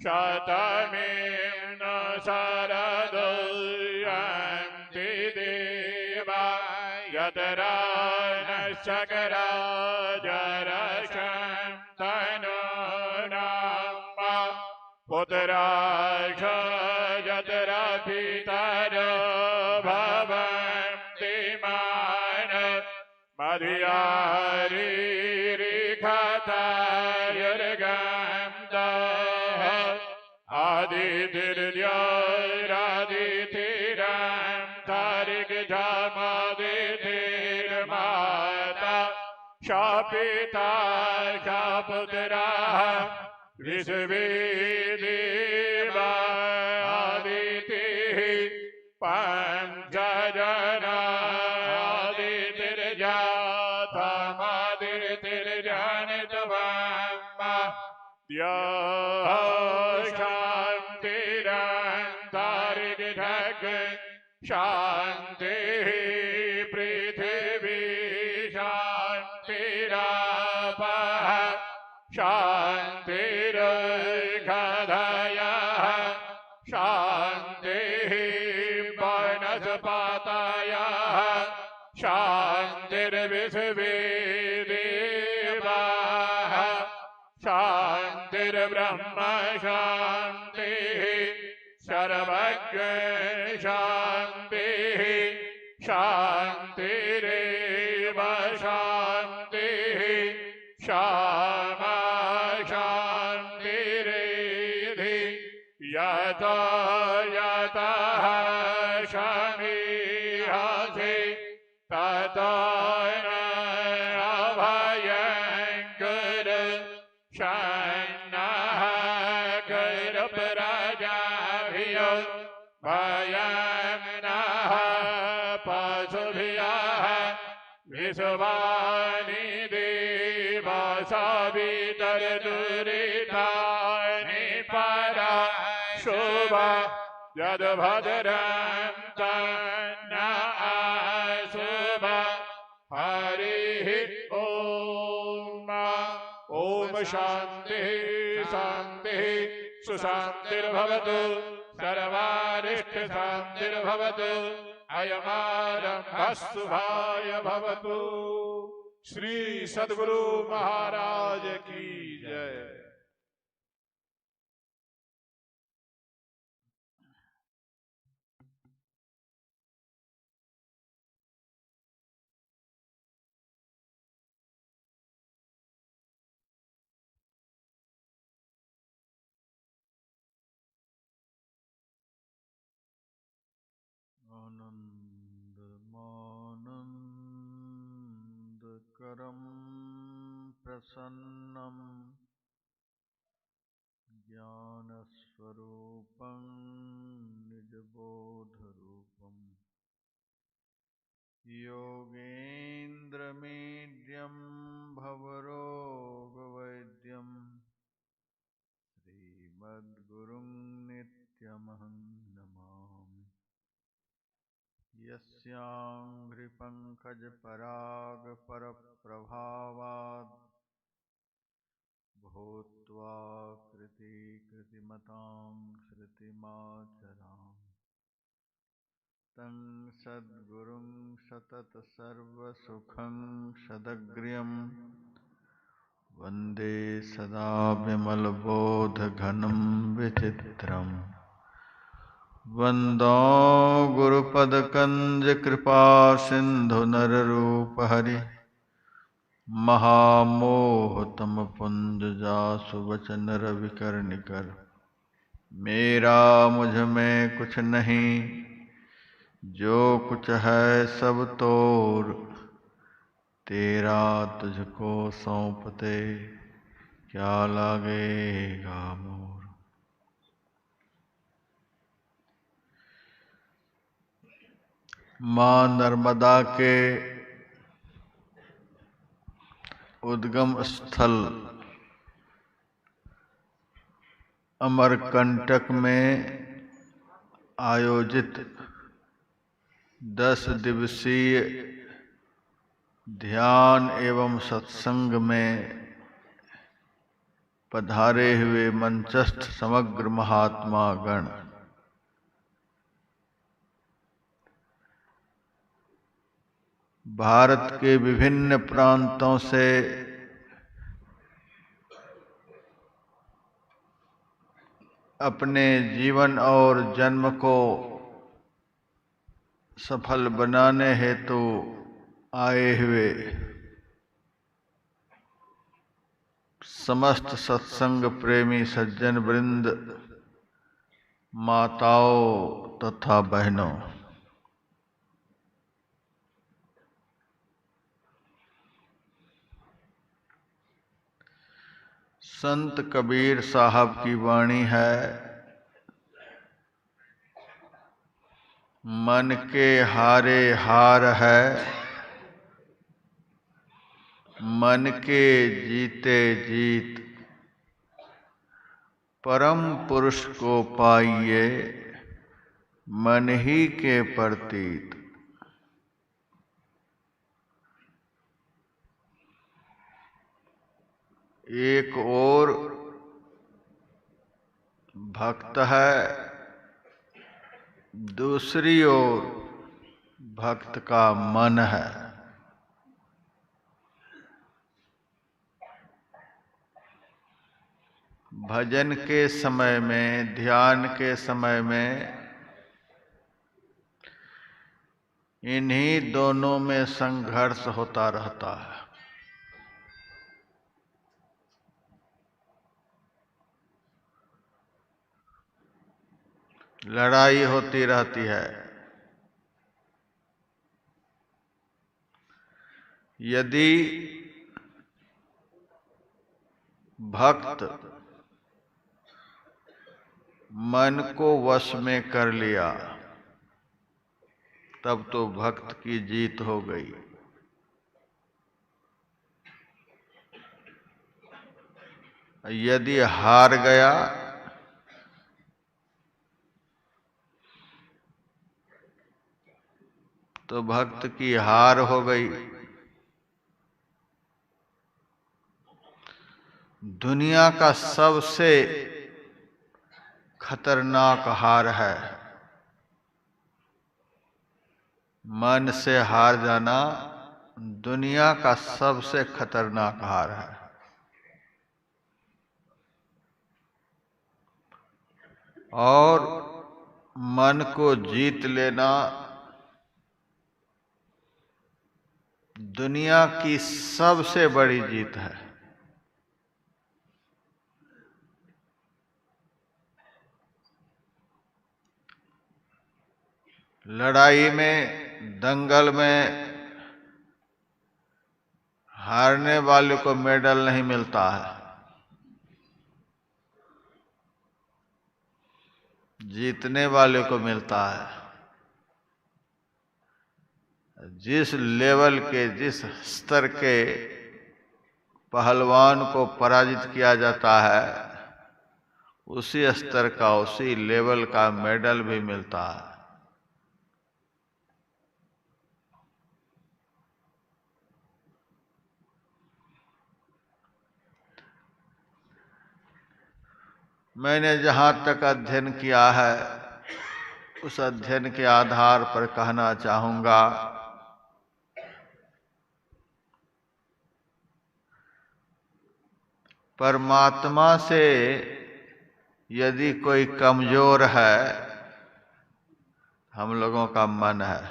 शतमें न शरदयन्ति देवा यतरा न शकरा जरशं तनूनां पुत्राश यतरा पितरो भवन्ति मान मध्यारिरिखतायुर्गं दः आदितिर्योरादितिरं तारिकजामादितिर्माता शापिता शापुत्राः विश्वेदेवा आदितिः पंचजना शांति पृथ्वी शांतिरापः शांतिर्घदयः शांतिः वनस्पतयः शांतिर्विश्वेदेवाः शांतिर्ब्रह्म शांतिः सर्वज्ञ शांतिः शांतिरेव शांतिः श्यामा शांतिरेधि यतो यतः शमीहसि ततो न अभयङ्कर शन्नः कर प्रजाभियो भयं नः पशुभ्यः विश्वानि देवा सवितर्दुरितानि परा शुभा यद्भद्रं तन्न अशुभा हरिः ॐ ॐ शान्तिः शान्तिः सुशान्तिर्भवतु सर्वारिष्ट शान्तिर्भवतु अयमारम्भः शुभाय भवतु। श्री सद्गुरु महाराज की जय। आनन्दमानन्दकरं प्रसन्नं ज्ञानस्वरूपं निजबोधरूपं योगेन्द्रमीड्यं भवरोगवैद्यं श्रीमद्गुरुं नित्यमहं नमामि। यस्याङ्घ्रिपङ्कजपरागपरप्रभावात् भूत्वा कृतिमतां श्रुतिमाचरामि तं सद्गुरुं सततसर्वसुखं सदग्र्यं वन्दे सदा विमलबोधघनं विचित्रम्। वन्दो गुरुपदकञ्जकृपासिन्धुनररूपहरि महामोहतमपुञ्जजासु वचनरविकर्णिकर। मेरा मुझ में कुछ नहीं, जो कुछ है सब तोर, तेरा तुझको सौंपते क्या लागेगा मोर। माँ नर्मदा के उद्गम स्थल अमरकंटक में आयोजित 10 दिवसीय ध्यान एवं सत्संग में पधारे हुए मंचस्थ समग्र महात्मा गण, भारत के विभिन्न प्रांतों से अपने जीवन और जन्म को सफल बनाने हेतु आए हुए समस्त सत्संग प्रेमी सज्जन वृंद, माताओं तथा बहनों, संत कबीर साहब की वाणी है, मन के हारे हार है, मन के जीते जीत, परम पुरुष को पाइए मन ही के प्रतीत। एक और भक्त है, दूसरी ओर भक्त का मन है। भजन के समय में, ध्यान के समय में इन्हीं दोनों में संघर्ष होता रहता है। लड़ाई होती रहती है। यदि भक्त मन को वश में कर लिया तब तो भक्त की जीत हो गई। यदि हार गया तो भक्त की हार हो गई। दुनिया का सबसे खतरनाक हार है मन से हार जाना। दुनिया का सबसे खतरनाक हार है। और मन को जीत लेना दुनिया की सबसे बड़ी जीत है। लड़ाई में, दंगल में हारने वाले को मेडल नहीं मिलता है, जीतने वाले को मिलता है। जिस लेवल के, जिस स्तर के पहलवान को पराजित किया जाता है, उसी स्तर का, उसी लेवल का मेडल भी मिलता है। मैंने जहाँ तक अध्ययन किया है उस अध्ययन के आधार पर कहना चाहूँगा, परमात्मा से यदि कोई कमजोर है, हम लोगों का मन है।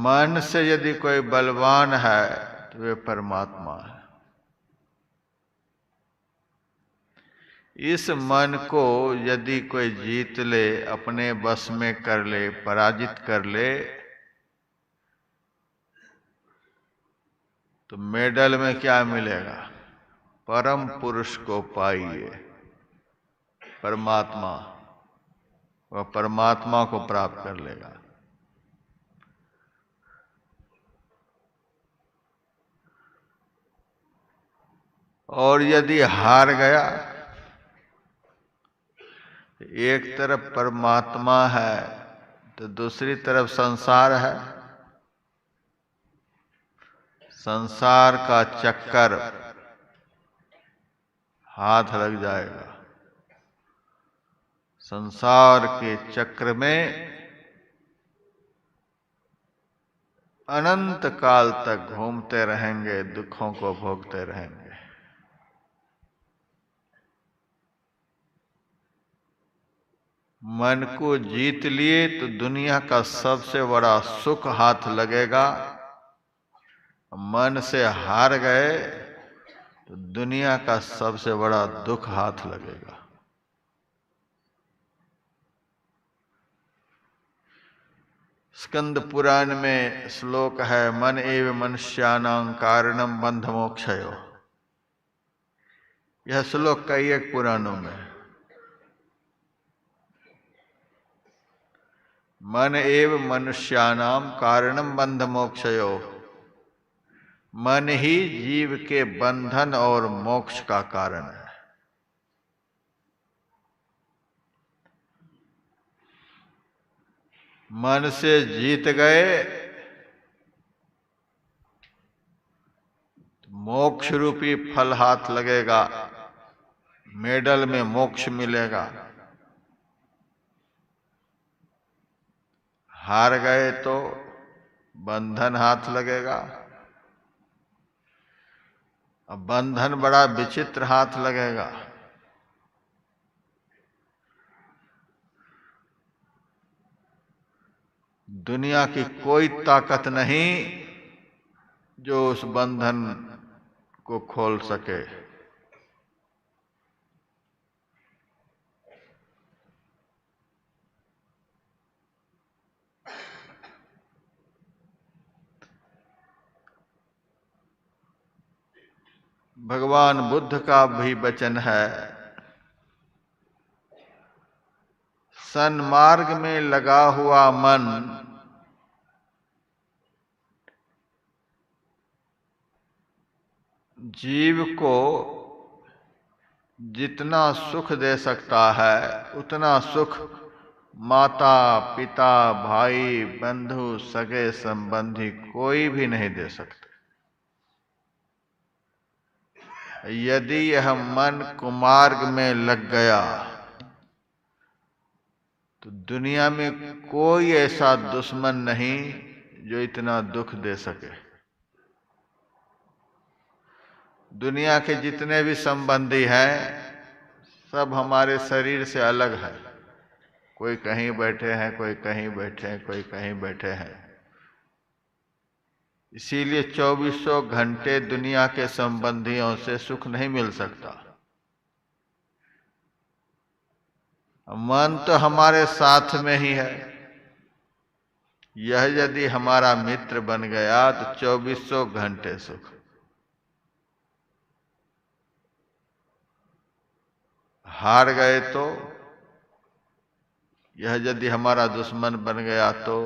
मन से यदि कोई बलवान है तो वे परमात्मा है। इस मन को यदि कोई जीत ले, अपने बस में कर ले, पराजित कर ले, तो मेडल में क्या मिलेगा? परम पुरुष को पाइए, परमात्मा। वह परमात्मा को प्राप्त कर लेगा। और यदि हार गया, एक तरफ परमात्मा है तो दूसरी तरफ संसार है। संसार का चक्कर हाथ लग जाएगा। संसार के चक्र में अनंत काल तक घूमते रहेंगे, दुखों को भोगते रहेंगे। मन को जीत लिए तो दुनिया का सबसे बड़ा सुख हाथ लगेगा। मन से हार गए तो दुनिया का सबसे बड़ा दुख हाथ लगेगा। स्कंद पुराण में श्लोक है, मन एव मनुष्याणां कारणम बंध मोक्षयो। यह श्लोक कई एक पुराणों में। मन एव मनुष्याणां कारणम बंध मोक्षयो। मन ही जीव के बंधन और मोक्ष का कारण है। मन से जीत गए तो मोक्ष रूपी फल हाथ लगेगा, मेडल में मोक्ष मिलेगा। हार गए तो बंधन हाथ लगेगा। अब बंधन बड़ा विचित्र हाथ लगेगा। दुनिया की कोई ताकत नहीं जो उस बंधन को खोल सके। भगवान बुद्ध का भी वचन है, सन्मार्ग में लगा हुआ मन जीव को जितना सुख दे सकता है उतना सुख माता पिता भाई बंधु सगे संबंधी कोई भी नहीं दे सकते। यदि यह मन कुमार्ग में लग गया तो दुनिया में कोई ऐसा दुश्मन नहीं जो इतना दुख दे सके। दुनिया के जितने भी संबंधी हैं सब हमारे शरीर से अलग है। कोई कहीं बैठे हैं, कोई कहीं बैठे हैं, कोई कहीं बैठे हैं। इसीलिए 2400 घंटे दुनिया के संबंधियों से सुख नहीं मिल सकता। मन तो हमारे साथ में ही है। यह यदि हमारा मित्र बन गया तो 2400 घंटे सुख। हार गए तो, यह यदि हमारा दुश्मन बन गया तो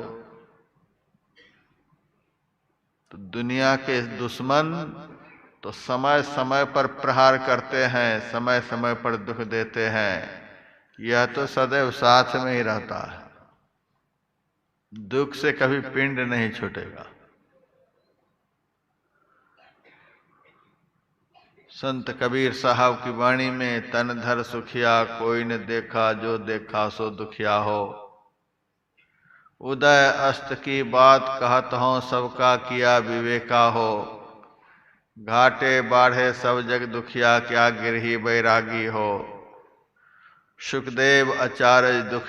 दुनिया के दुश्मन तो समय समय पर प्रहार करते हैं, समय समय पर दुख देते हैं। यह तो सदैव साथ में ही रहता है। दुख से कभी पिंड नहीं छूटेगा। संत कबीर साहब की वाणी में, तन धर सुखिया कोई न देखा, जो देखा सो दुखिया हो। उदय अस्त की बात कहत हूँ, सबका किया विवेका हो। घाटे बाढ़े सब जग दुखिया, क्या गिरही बैरागी हो। सुखदेव आचार्य दुख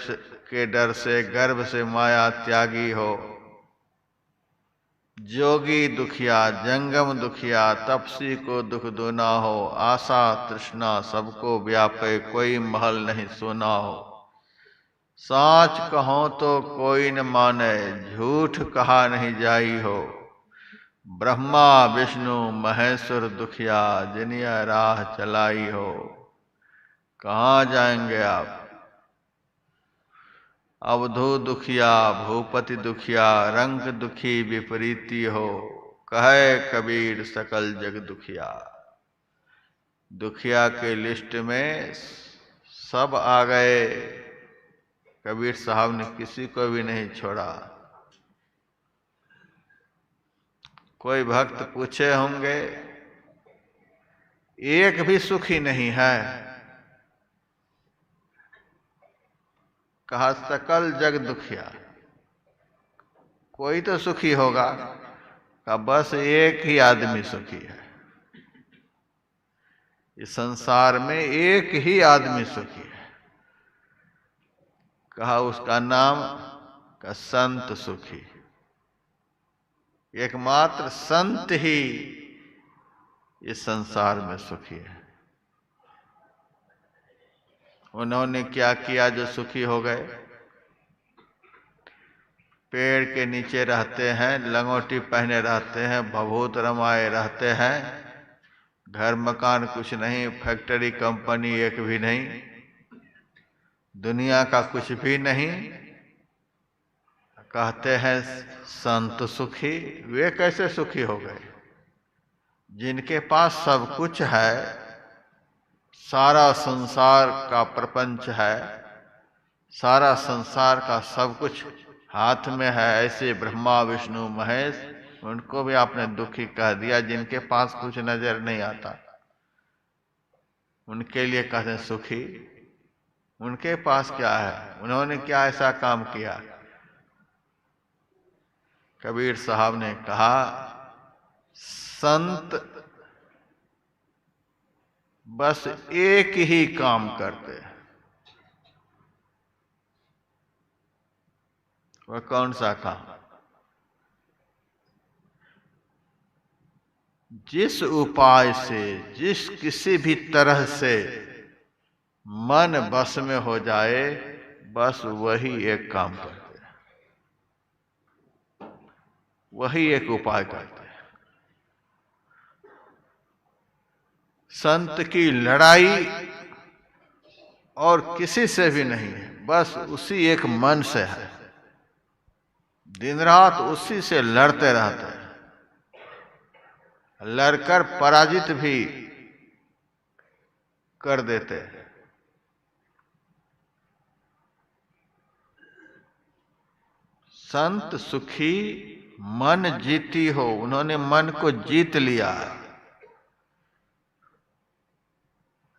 के डर से, गर्भ से माया त्यागी हो। जोगी दुखिया जंगम दुखिया, तपसी को दुख दूना हो। आशा तृष्णा सबको व्यापे, कोई महल नहीं सोना हो। साच कहो तो कोई न माने, झूठ कहा नहीं जाई हो। ब्रह्मा विष्णु महेश्वर दुखिया, जिनिया राह चलाई हो। कहाँ जाएंगे आप। अवधू दुखिया भूपति दुखिया, रंग दुखी विपरीती हो। कहे कबीर सकल जग दुखिया। दुखिया के लिस्ट में सब आ गए। कबीर साहब ने किसी को भी नहीं छोड़ा। कोई भक्त पूछे होंगे एक भी सुखी नहीं है। कहा सकल जग दुखिया, कोई तो सुखी होगा। कहा बस एक ही आदमी सुखी है, इस संसार में एक ही आदमी सुखी है। कहा उसका नाम का संत सुखी। एकमात्र संत ही इस संसार में सुखी है। उन्होंने क्या किया जो सुखी हो गए? पेड़ के नीचे रहते हैं, लंगोटी पहने रहते हैं, भभूत रमाए रहते हैं, घर मकान कुछ नहीं, फैक्ट्री कंपनी एक भी नहीं, दुनिया का कुछ भी नहीं। कहते हैं संत सुखी। वे कैसे सुखी हो गए? जिनके पास सब कुछ है, सारा संसार का प्रपंच है, सारा संसार का सब कुछ हाथ में है, ऐसे ब्रह्मा विष्णु महेश, उनको भी आपने दुखी कह दिया। जिनके पास कुछ नजर नहीं आता उनके लिए कहते हैं सुखी। उनके पास क्या है? उन्होंने क्या ऐसा काम किया? कबीर साहब ने कहा संत बस एक ही काम करते हैं। वह कौन सा काम? जिस उपाय से, जिस किसी भी तरह से मन बस में हो जाए, बस वही एक काम करते हैं, वही एक उपाय करते हैं। संत की लड़ाई और किसी से भी नहीं है, बस उसी एक मन से है। दिन रात उसी से लड़ते रहते हैं, लड़कर पराजित भी कर देते हैं। संत सुखी मन जीती हो। उन्होंने मन को जीत लिया।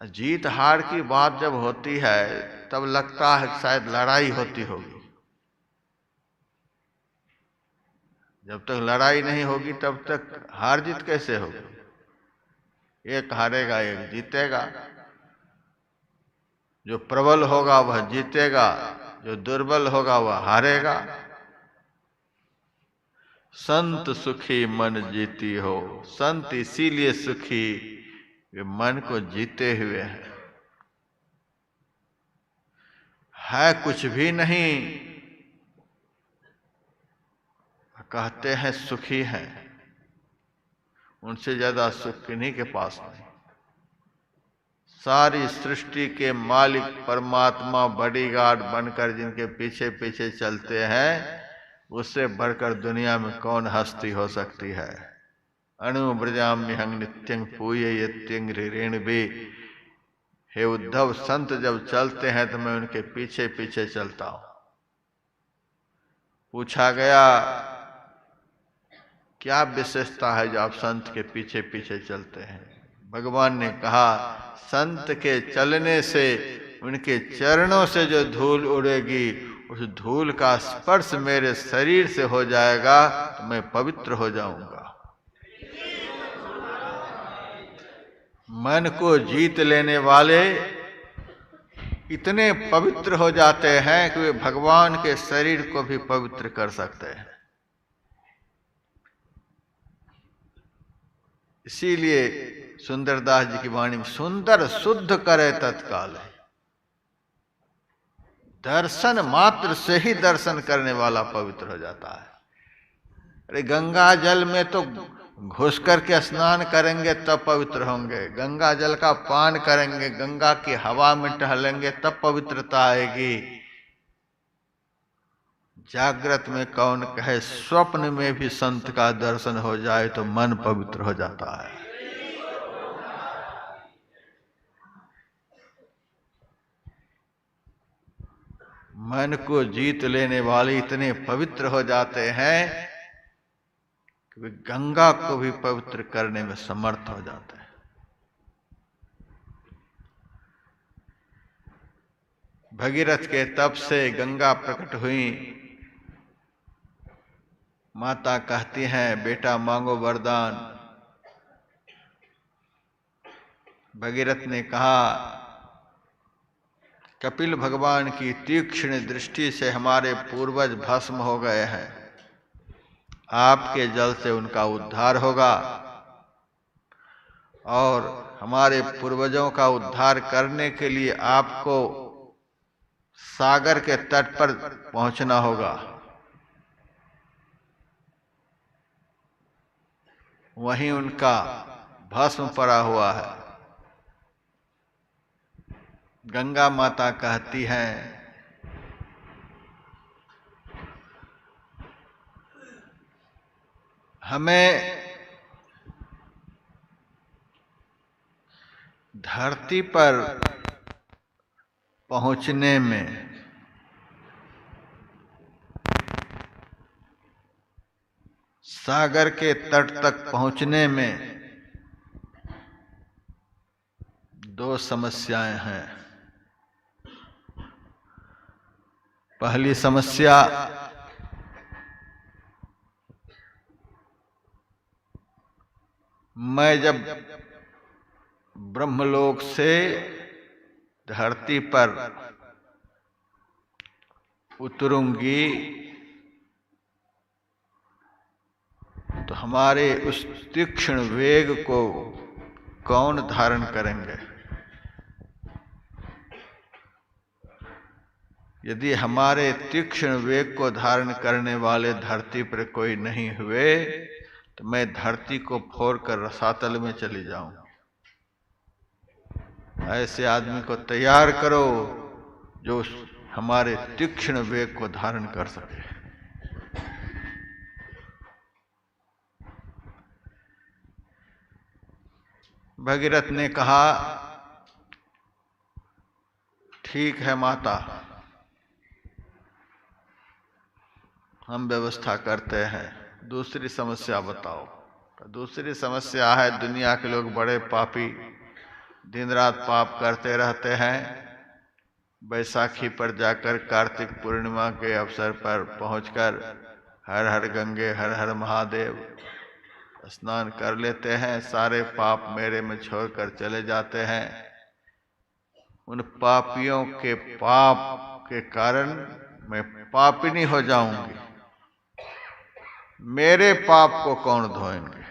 जीत हार की बात जब होती है तब लगता है शायद लड़ाई होती होगी। जब तक लड़ाई नहीं होगी तब तक हार जीत कैसे होगी? एक हारेगा एक जीतेगा। जो प्रबल होगा वह जीतेगा, जो दुर्बल होगा वह हारेगा। संत सुखी मन जीती हो। संत इसीलिए सुखी वे मन को जीते हुए है कुछ भी नहीं, कहते हैं सुखी हैं। उनसे ज्यादा सुख किन्हीं के पास नहीं। सारी सृष्टि के मालिक परमात्मा बॉडीगार्ड बनकर जिनके पीछे पीछे चलते हैं, उससे बढ़कर दुनिया में कौन हस्ती हो सकती है? अणु ब्रजाम्यहं नित्यं पूज्यत्यं ऋणवे। हे उद्धव, संत जब चलते हैं तो मैं उनके पीछे पीछे चलता हूं। पूछा गया क्या विशेषता है जो आप संत के पीछे पीछे चलते हैं? भगवान ने कहा संत के चलने से, उनके चरणों से जो धूल उड़ेगी, उस धूल का स्पर्श मेरे शरीर से हो जाएगा तो मैं पवित्र हो जाऊंगा। मन को जीत लेने वाले इतने पवित्र हो जाते हैं कि वे भगवान के शरीर को भी पवित्र कर सकते हैं। इसीलिए सुंदरदास जी की वाणी में सुंदर शुद्ध करे तत्काल है। दर्शन मात्र से ही दर्शन करने वाला पवित्र हो जाता है। अरे गंगा जल में तो घुस करके स्नान करेंगे तब पवित्र होंगे, गंगा जल का पान करेंगे, गंगा की हवा में टहलेंगे तब पवित्रता आएगी। जागृत में कौन कहे, स्वप्न में भी संत का दर्शन हो जाए तो मन पवित्र हो जाता है। मन को जीत लेने वाले इतने पवित्र हो जाते हैं कि वे गंगा को भी पवित्र करने में समर्थ हो जाते हैं। भगीरथ के तप से गंगा प्रकट हुई। माता कहती हैं, बेटा मांगो वरदान। भगीरथ ने कहा, कपिल भगवान की तीक्ष्ण दृष्टि से हमारे पूर्वज भस्म हो गए हैं, आपके जल से उनका उद्धार होगा और हमारे पूर्वजों का उद्धार करने के लिए आपको सागर के तट पर पहुंचना होगा। वहीं उनका भस्म पड़ा हुआ है। गंगा माता कहती हैं, हमें धरती पर पहुंचने में सागर के तट तक पहुंचने में दो समस्याएं हैं। पहली समस्या, मैं जब ब्रह्मलोक से धरती पर उतरूंगी तो हमारे उस तीक्ष्ण वेग को कौन धारण करेंगे? यदि हमारे तीक्ष्ण वेग को धारण करने वाले धरती पर कोई नहीं हुए तो मैं धरती को फोड़कर रसातल में चली जाऊं। ऐसे आदमी को तैयार करो जो हमारे तीक्ष्ण वेग को धारण कर सके। भगीरथ ने कहा, ठीक है माता, हम व्यवस्था करते हैं। दूसरी समस्या बताओ। तो दूसरी समस्या है, दुनिया के लोग बड़े पापी दिन रात पाप करते रहते हैं। बैसाखी पर जाकर कार्तिक पूर्णिमा के अवसर पर पहुंचकर हर हर गंगे हर हर महादेव स्नान कर लेते हैं, सारे पाप मेरे में छोड़कर चले जाते हैं। उन पापियों के पाप के कारण मैं पापिनी हो जाऊंगी। मेरे पाप को कौन धोएंगे?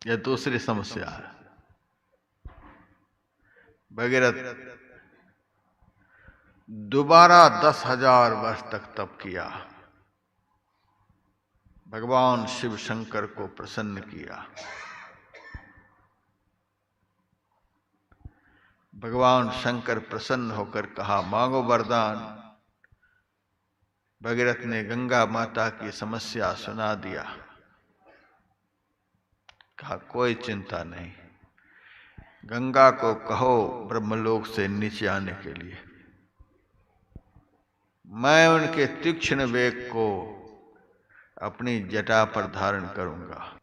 यह दूसरी समस्या है। भगीरथ दोबारा 10,000 वर्ष तक तप किया, भगवान शिव शंकर को प्रसन्न किया। भगवान शंकर प्रसन्न होकर कहा, मांगो वरदान। भगीरथ ने गंगा माता की समस्या सुना दिया। कहा, कोई चिंता नहीं, गंगा को कहो ब्रह्मलोक से नीचे आने के लिए। मैं उनके तीक्ष्ण वेग को अपनी जटा पर धारण करूंगा।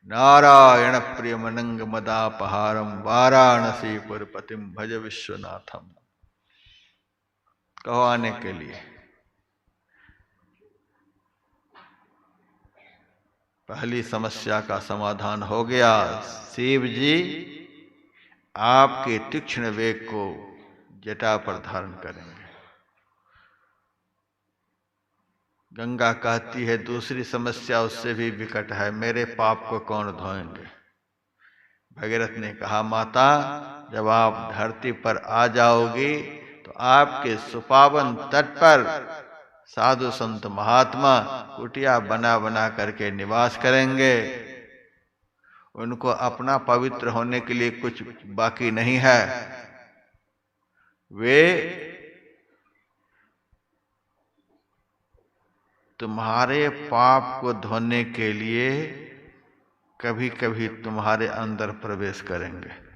नारायण प्रिय मनंग मदापहारम वाराणसी पुरपतिम भज विश्वनाथम। कहो आने के लिए। पहली समस्या का समाधान हो गया। शिव जी आपके तीक्ष्ण वेग को जटा पर धारण करेंगे। गंगा कहती है, दूसरी समस्या उससे भी विकट है, मेरे पाप को कौन धोएंगे? भगीरथ ने कहा, माता, जब आप धरती पर आ जाओगी तो आपके सुपावन तट पर साधु संत महात्मा कुटिया बना बना करके निवास करेंगे। उनको अपना पवित्र होने के लिए कुछ बाकी नहीं है। वे तुम्हारे पाप को धोने के लिए कभी कभी तुम्हारे अंदर प्रवेश करेंगे।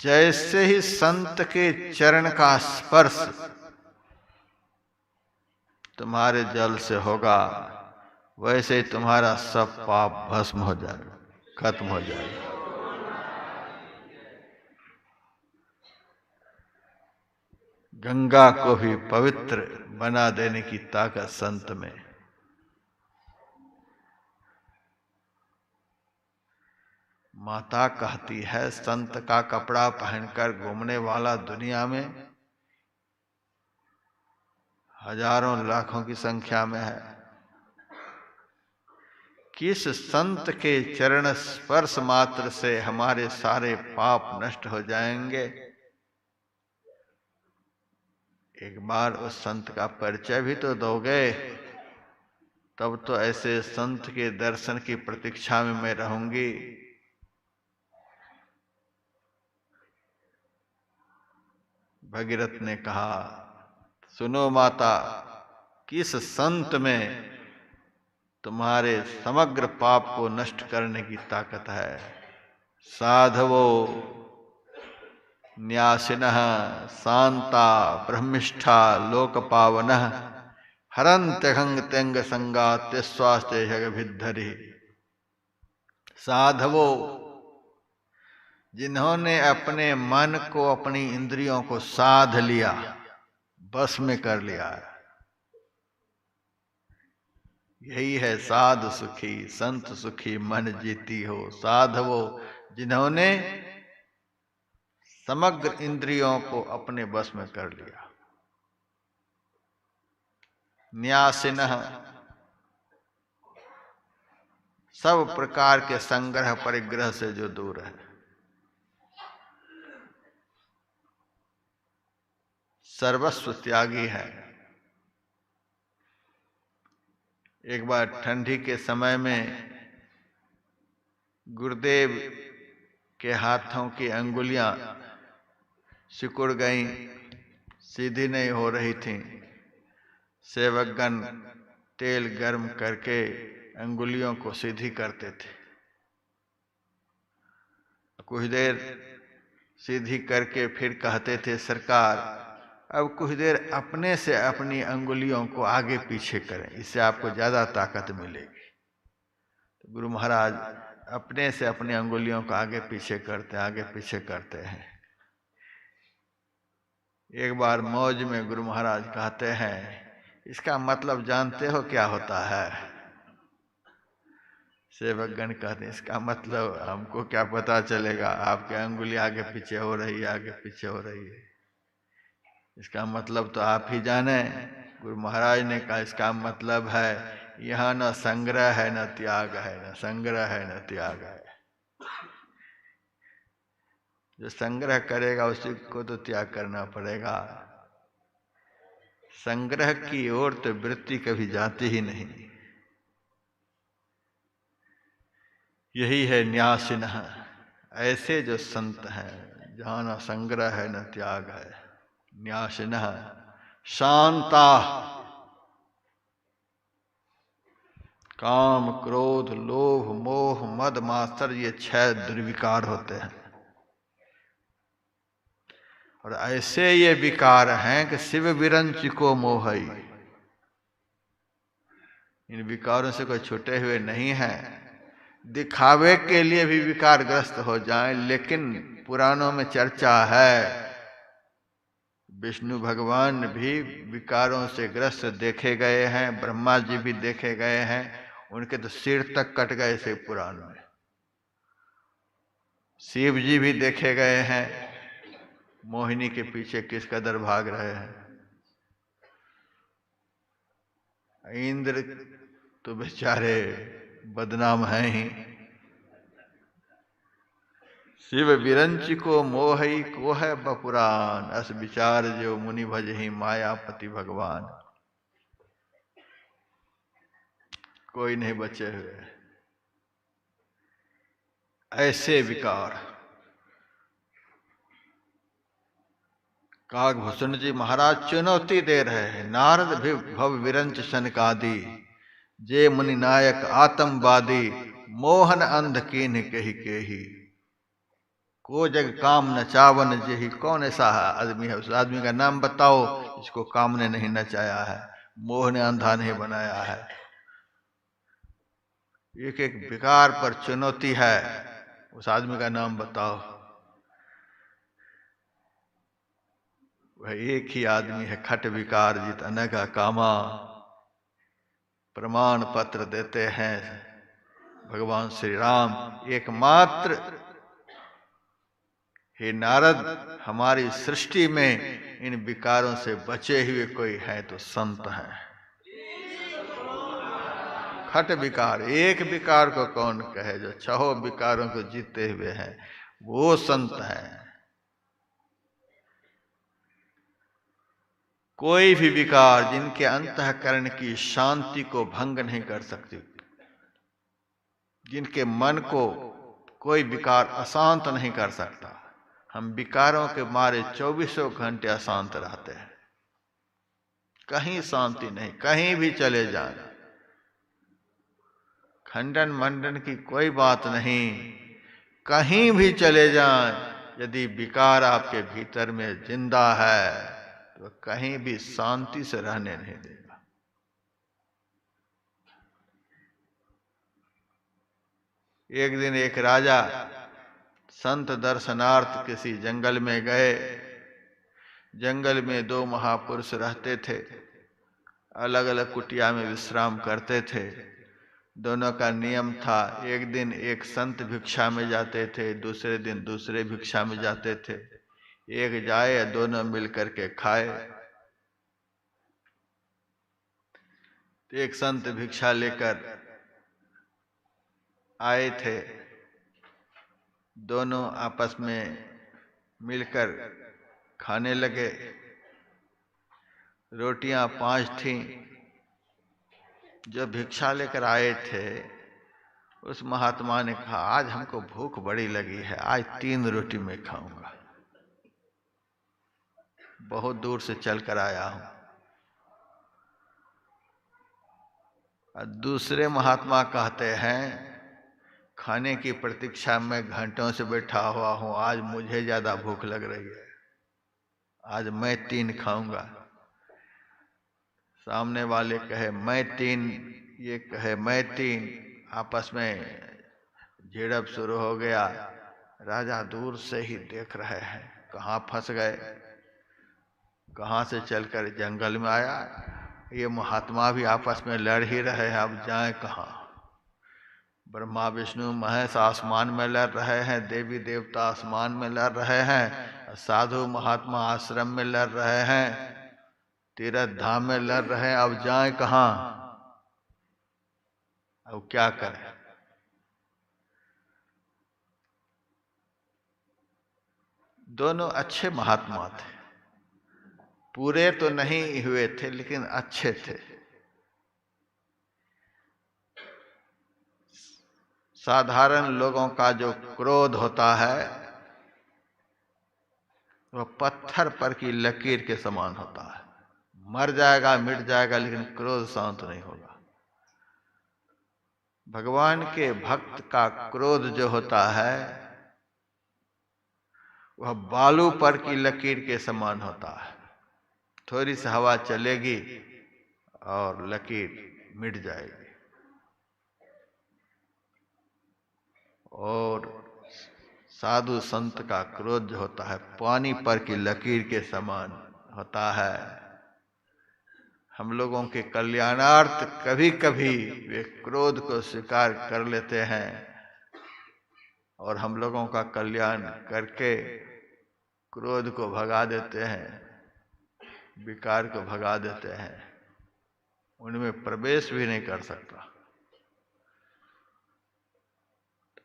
जैसे ही संत के चरण का स्पर्श तुम्हारे जल से होगा, वैसे ही तुम्हारा सब पाप भस्म हो जाएगा, खत्म हो जाएगा। गंगा को भी पवित्र बना देने की ताकत संत में। माता कहती है संत का कपड़ा पहनकर घूमने वाला दुनिया में हजारों लाखों की संख्या में है। किस संत के चरण स्पर्श मात्र से हमारे सारे पाप नष्ट हो जाएंगे। एक बार उस संत का परिचय भी तो दोगे, तब तो ऐसे संत के दर्शन की प्रतीक्षा में मैं रहूंगी। भगीरथ ने कहा, सुनो माता, किस संत में तुम्हारे समग्र पाप को नष्ट करने की ताकत है। साधवो न्यासिनः शांता ब्रह्मिष्ठा लोकपावनः हरन्त्यहंग त्यंग संगा त्यस्वास्ते जगभिद्धरि। साधवो, जिन्होंने अपने मन को, अपनी इंद्रियों को साध लिया, बस में कर लिया, यही है साधु सुखी संत सुखी मन जीती हो। साधवो, जिन्होंने समग्र इंद्रियों को अपने बस में कर लिया। न्यासिनः, सब प्रकार के संग्रह परिग्रह से जो दूर है। सर्वस्व त्यागी है। एक बार ठंडी के समय में गुरुदेव के हाथों की अंगुलियां सिकुड़ गईं, सीधी नहीं हो रही थीं। सेवकगण तेल गर्म करके अंगुलियों को सीधी करते थे। कुछ देर सीधी करके फिर कहते थे, सरकार अब कुछ देर अपने से अपनी अंगुलियों को आगे पीछे करें, इससे आपको ज्यादा ताकत मिलेगी। तो गुरु महाराज अपने से अपनी अंगुलियों को आगे पीछे करते हैं। एक बार मौज में गुरु महाराज कहते हैं, इसका मतलब जानते हो क्या होता है। सेवकगण कहते हैं, इसका मतलब हमको क्या पता चलेगा, आपकी अंगुली आगे पीछे हो रही है, आगे पीछे हो रही है, इसका मतलब तो आप ही जाने। गुरु महाराज ने कहा, इसका मतलब है यहाँ न संग्रह है न त्याग है, न संग्रह है न त्याग है। जो संग्रह करेगा उसी को तो त्याग करना पड़ेगा। संग्रह की ओर तो वृत्ति कभी जाती ही नहीं। यही है न्यासिनः, ऐसे जो संत हैं जहाँ न संग्रह है न त्याग है। न्यासिनः शांता, काम क्रोध लोभ मोह मद मात्सर्य ये 6 दुर्विकार होते हैं। और ऐसे ये विकार हैं कि शिव विरंचिको मोहई, इन विकारों से कोई छूटे हुए नहीं हैं। दिखावे के लिए भी विकारग्रस्त हो जाएं, लेकिन पुराणों में चर्चा है विष्णु भगवान भी विकारों से ग्रस्त देखे गए हैं, ब्रह्मा जी भी देखे गए हैं, उनके तो सिर तक कट गए थे पुराण में। शिव जी भी देखे गए हैं, मोहिनी के पीछे किस कदर भाग रहे हैं। इंद्र तो बेचारे बदनाम हैं ही। शिव विरंच को मोहई को है बपुरान, अस विचार जो मुनि भज ही मायापति भगवान। कोई नहीं बचे हुए ऐसे विकार। काकभूषण जी महाराज चुनौती दे रहे हैं, नारद भी भव विरंच सनकादि, जे मुनि नायक आतंकवादी, मोहन अंध कीन्ह केहि केहि, को जग काम नचावन जेहि। कौन ऐसा आदमी है, उस आदमी का नाम बताओ जिसको काम ने नहीं नचाया है, मोह ने अंधा नहीं बनाया है। एक एक विकार पर चुनौती है, उस आदमी का नाम बताओ। वह एक ही आदमी है, खट विकार जित अनगा कामा। प्रमाण पत्र देते हैं भगवान श्री राम, एकमात्र हे नारद हमारी सृष्टि में इन विकारों से बचे हुए कोई है तो संत है। खट विकार, एक विकार को कौन कहे, जो छहों विकारों को जीते हुए हैं वो संत है। कोई भी विकार जिनके अंतःकरण की शांति को भंग नहीं कर सकती, जिनके मन को कोई विकार अशांत नहीं कर सकता, हम विकारों के मारे 24 घंटे अशांत रहते हैं, कहीं शांति नहीं, कहीं भी चले जाएं, खंडन मंडन की कोई बात नहीं, कहीं भी चले जाएं, यदि विकार आपके भीतर में जिंदा है तो कहीं भी शांति से रहने नहीं देगा। एक दिन एक राजा संत दर्शनार्थ किसी जंगल में गए। जंगल में दो महापुरुष रहते थे, अलग अलग कुटिया में विश्राम करते थे। दोनों का नियम था, एक दिन एक संत भिक्षा में जाते थे, दूसरे दिन दूसरे भिक्षा में जाते थे। एक जाए दोनों मिलकर के खाए। एक संत भिक्षा लेकर आए थे, दोनों आपस में मिलकर खाने लगे। रोटियां 5 थीं। जो भिक्षा लेकर आए थे उस महात्मा ने कहा, आज हमको भूख बड़ी लगी है, आज 3 रोटी मैं खाऊंगा, बहुत दूर से चलकर आया हूं। और दूसरे महात्मा कहते हैं, खाने की प्रतीक्षा में घंटों से बैठा हुआ हूं, आज मुझे ज्यादा भूख लग रही है, आज मैं 3 खाऊंगा। सामने वाले कहे मैं 3, ये कहे मैं 3, आपस में झड़प शुरू हो गया। राजा दूर से ही देख रहे हैं, कहाँ फंस गए, कहाँ से चलकर जंगल में आया। ये महात्मा भी आपस में लड़ ही रहे हैं, अब जाएं कहाँ। ब्रह्मा विष्णु महेश आसमान में लड़ रहे हैं, देवी देवता आसमान में लड़ रहे हैं, साधु महात्मा आश्रम में लड़ रहे हैं, तीर्थ धाम में लड़ रहे हैं, अब जाएं कहाँ, अब क्या करें। दोनों अच्छे महात्मा थे, पूरे तो नहीं हुए थे लेकिन अच्छे थे। साधारण लोगों का जो क्रोध होता है वह पत्थर पर की लकीर के समान होता है, मर जाएगा मिट जाएगा लेकिन क्रोध शांत नहीं होगा। भगवान के भक्त का क्रोध जो होता है वह बालू पर की लकीर के समान होता है, थोड़ी सी हवा चलेगी और लकीर मिट जाएगी। और साधु संत का क्रोध जो होता है पानी पर की लकीर के समान होता है। हम लोगों के कल्याणार्थ कभी कभी वे क्रोध को स्वीकार कर लेते हैं और हम लोगों का कल्याण करके क्रोध को भगा देते हैं, विकार को भगा देते हैं, उनमें प्रवेश भी नहीं कर सकता।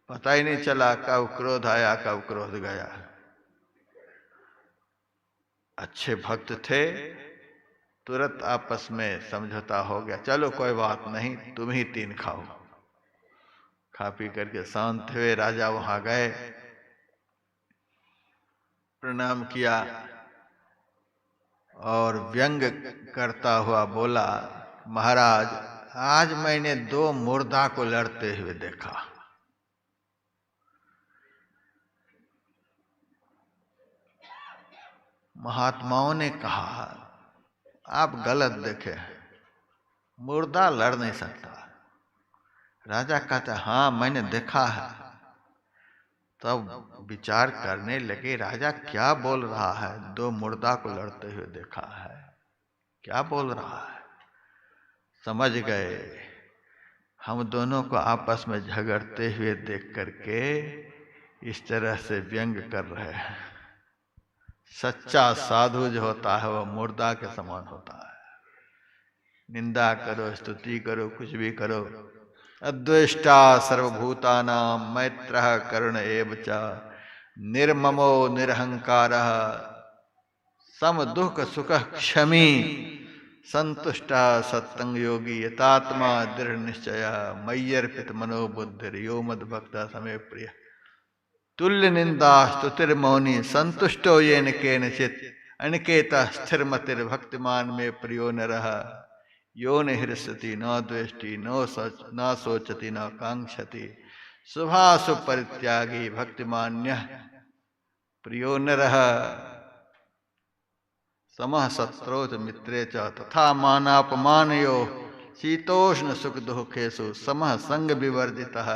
पता ही नहीं चला कब क्रोध आया कब क्रोध गया। अच्छे भक्त थे, तुरंत आपस में समझौता हो गया, चलो कोई बात नहीं तुम ही 3 खाओ। खा पी करके शांत हुए। राजा वहां गए, प्रणाम किया और व्यंग करता हुआ बोला, महाराज आज मैंने 2 मुर्दा को लड़ते हुए देखा। महात्माओं ने कहा आप गलत देखे, मुर्दा लड़ नहीं सकता। राजा कहता हाँ मैंने देखा है। तब विचार करने लगे, राजा क्या बोल रहा है? दो मुर्दा को लड़ते हुए देखा है, क्या बोल रहा है? समझ गए, हम दोनों को आपस में झगड़ते हुए देख करके इस तरह से व्यंग कर रहे हैं। सच्चा साधु जो होता है वह मुर्दा के समान होता है। निंदा करो, स्तुति करो, कुछ भी करो, अद्वेष्टा सर्वभूतानां मैत्रः करुण एव च निर्ममो निरहंकारः सम दुख सुख क्षमी संतुष्टः सत्संग योगी यतात्मा दृढ़ निश्चयः मय्यर्पित मनोबुद्धिर यो मद्भक्तः समे प्रियः तुल्य निंदा स्तुतिर्मौनी संतुष्टो येन केनचित् अनिकेतः स्थिरमतिर् भक्तिमान में प्रियो नरः यो न हृष्यति न द्वेष्टि न शोचति न कांक्षति शुभाशुभ परित्यागी भक्तिमान्यः प्रियो नरः समः शत्रोच मित्रे च तथा मानापमानयो शीतोष्ण सुख दुखेषु समः संग विवर्जितः।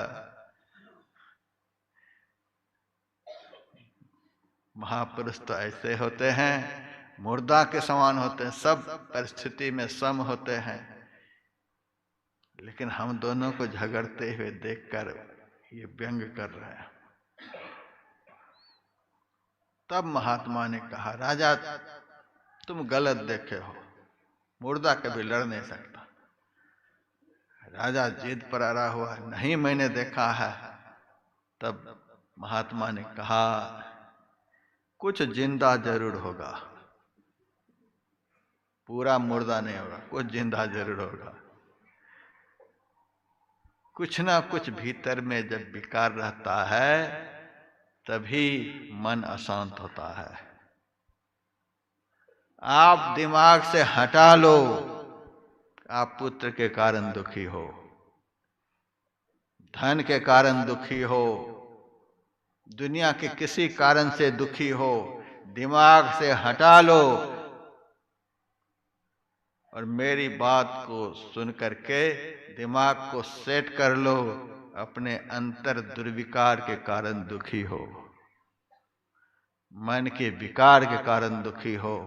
महापुरुष तो ऐसे होते हैं, मुर्दा के समान होते हैं, सब परिस्थिति में सम होते हैं। लेकिन हम दोनों को झगड़ते हुए देखकर ये व्यंग कर रहे हैं। तब महात्मा ने कहा, राजा तुम गलत देखे हो, मुर्दा कभी लड़ नहीं सकता। राजा जिद पर अड़ा हुआ, नहीं मैंने देखा है। तब महात्मा ने कहा, कुछ जिंदा जरूर होगा, पूरा मुर्दा नहीं होगा, कुछ जिंदा जरूर होगा। कुछ ना कुछ भीतर में जब विकार रहता है तभी मन अशांत होता है। आप दिमाग से हटा लो, आप पुत्र के कारण दुखी हो, धन के कारण दुखी हो, दुनिया के किसी कारण से दुखी हो, दिमाग से हटा लो और मेरी बात को सुन करके दिमाग को सेट कर लो। अपने अंतर दुर्विकार के कारण दुखी हो, मन के विकार के कारण दुखी हो।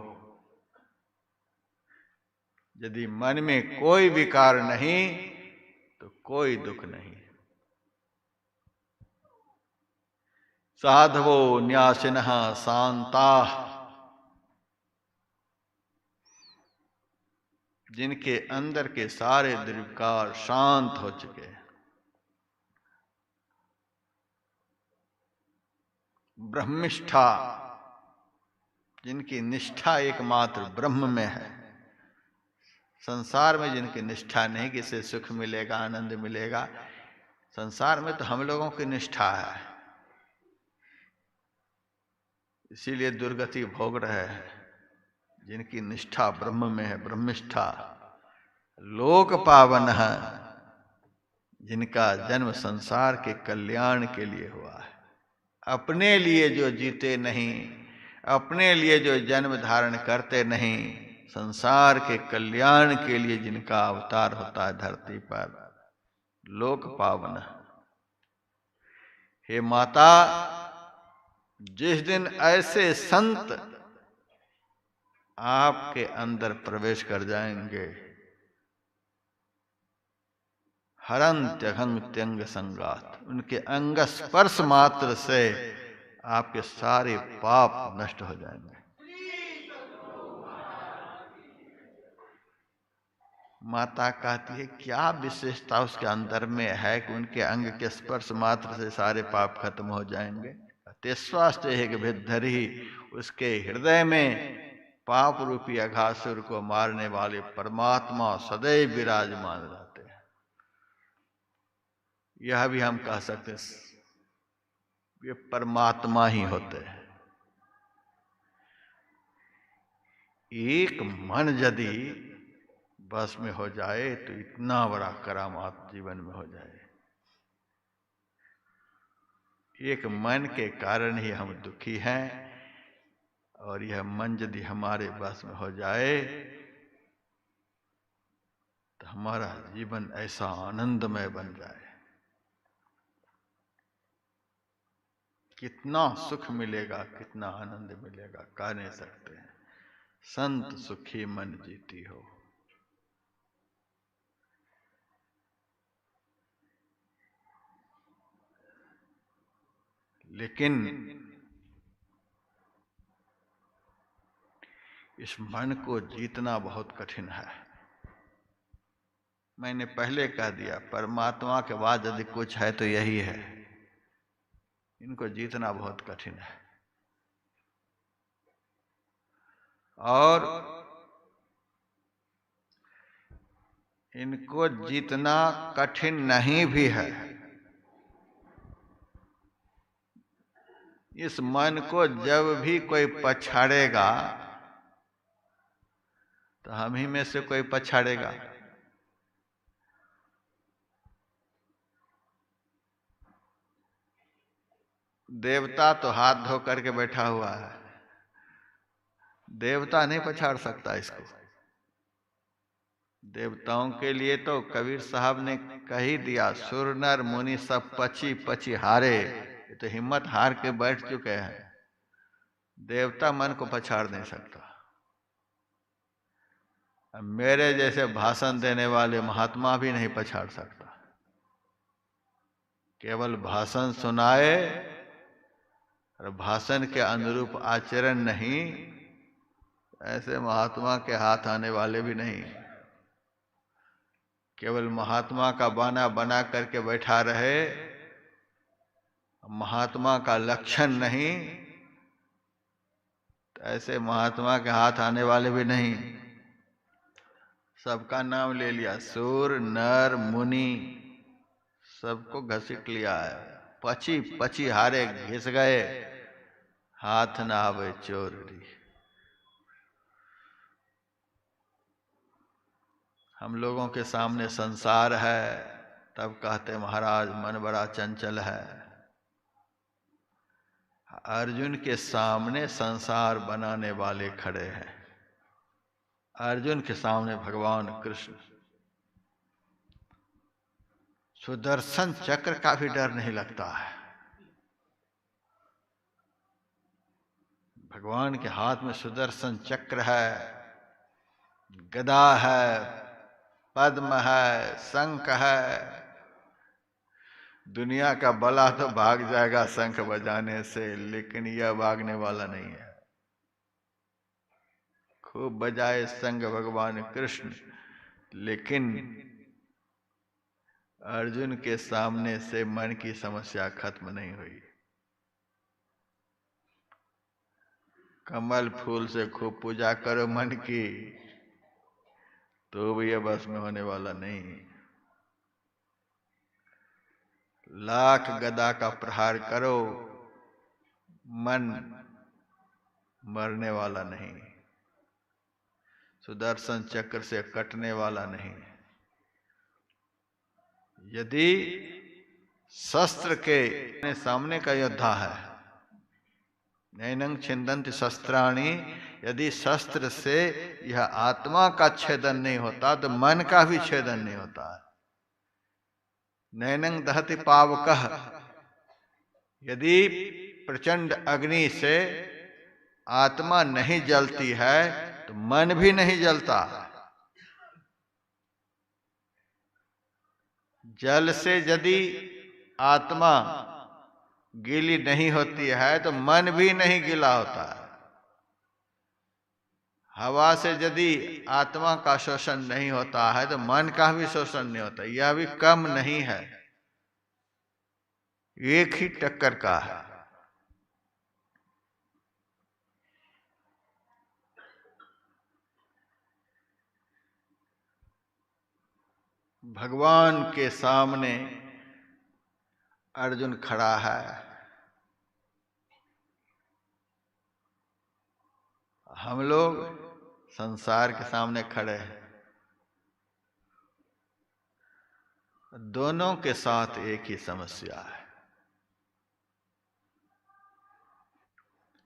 यदि मन में कोई विकार नहीं तो कोई दुख नहीं। साधवो न्यासिनः शान्ताः, जिनके अंदर के सारे दुर्विकार शांत हो चुके हैं। ब्रह्मिष्ठा, जिनकी निष्ठा एकमात्र ब्रह्म में है। संसार में जिनकी निष्ठा नहीं कि इससे सुख मिलेगा, आनंद मिलेगा, संसार में तो हम लोगों की निष्ठा है, इसीलिए दुर्गति भोग रहे हैं। जिनकी निष्ठा ब्रह्म में है, ब्रह्मिष्ठा। लोक पावन है, जिनका जन्म संसार के कल्याण के लिए हुआ है। अपने लिए जो जीते नहीं, अपने लिए जो जन्म धारण करते नहीं, संसार के कल्याण के लिए जिनका अवतार होता है धरती पर, लोक पावन है। हे माता, जिस दिन ऐसे संत आपके अंदर प्रवेश कर जाएंगे, हरन्त्यघं त्यंग संगात, उनके अंग स्पर्श मात्र से आपके सारे पाप नष्ट हो जाएंगे। माता कहती है, क्या विशेषता उसके अंदर में है कि उनके अंग के स्पर्श मात्र से सारे पाप खत्म हो जाएंगे? तेस्वास्ते भिद्धरि, उसके हृदय में पाप रूपी अघासुर को मारने वाले परमात्मा सदैव विराजमान रहते हैं। यह भी हम कह सकते हैं, ये परमात्मा ही होते हैं। एक मन यदि बस में हो जाए तो इतना बड़ा करामात जीवन में हो जाए। एक मन के कारण ही हम दुखी हैं, और यह मन यदि हमारे बस में हो जाए तो हमारा जीवन ऐसा आनंदमय बन जाए। कितना सुख मिलेगा, कितना आनंद मिलेगा, कह नहीं सकते हैं। संत सुखी मन जीती हो। लेकिन इस मन को जीतना बहुत कठिन है। मैंने पहले कह दिया, परमात्मा के बाद यदि कुछ है तो यही है। इनको जीतना बहुत कठिन है। और इनको जीतना कठिन नहीं भी है। इस मन को जब भी कोई पछाड़ेगा तो हम ही में से कोई पछाड़ेगा। देवता तो हाथ धो करके बैठा हुआ है, देवता नहीं पछाड़ सकता इसको। देवताओं के लिए तो कबीर साहब ने कह ही दिया, सुर नर मुनि सब पची पची हारे। ये तो हिम्मत हार के बैठ चुके हैं। देवता मन को पछाड़ नहीं सकता। मेरे जैसे भाषण देने वाले महात्मा भी नहीं पछाड़ सकता। केवल भाषण सुनाए और भाषण के अनुरूप आचरण नहीं, ऐसे महात्मा के हाथ आने वाले भी नहीं। केवल महात्मा का बाना बना करके बैठा रहे, महात्मा का लक्षण नहीं, तो ऐसे महात्मा के हाथ आने वाले भी नहीं। सबका नाम ले लिया, सूर नर मुनि सबको घसीट लिया है। पची पची हारे घिस गए, हाथ ना आवे चोरी। हम लोगों के सामने संसार है, तब कहते महाराज मन बड़ा चंचल है। अर्जुन के सामने संसार बनाने वाले खड़े हैं। अर्जुन के सामने भगवान कृष्ण। सुदर्शन चक्र का भी डर नहीं लगता है। भगवान के हाथ में सुदर्शन चक्र है, गदा है, पद्म है, शंख है। दुनिया का बला तो भाग जाएगा शंख बजाने से, लेकिन यह भागने वाला नहीं है। खूब बजाए शंख भगवान कृष्ण, लेकिन अर्जुन के सामने से मन की समस्या खत्म नहीं हुई। कमल फूल से खूब पूजा करो मन की, तो भी यह बस में होने वाला नहीं। लाख गदा का प्रहार करो, मन मरने वाला नहीं, सुदर्शन चक्र से कटने वाला नहीं। यदि शस्त्र के सामने का योद्धा है, नैनं छिन्दन्ति शस्त्राणि, यदि शस्त्र से यह आत्मा का छेदन नहीं होता तो मन का भी छेदन नहीं होता है। नैनं दहति पावकः, यदि प्रचंड अग्नि से आत्मा नहीं जलती है तो मन भी नहीं जलता। जल से यदि आत्मा गीली नहीं होती है तो मन भी नहीं गीला होता है। हवा से यदि आत्मा का शोषण नहीं होता है तो मन का भी शोषण नहीं होता। यह भी कम नहीं है, एक ही टक्कर का है। भगवान के सामने अर्जुन खड़ा है। हम लोग संसार के सामने खड़े हैं। दोनों के साथ एक ही समस्या है।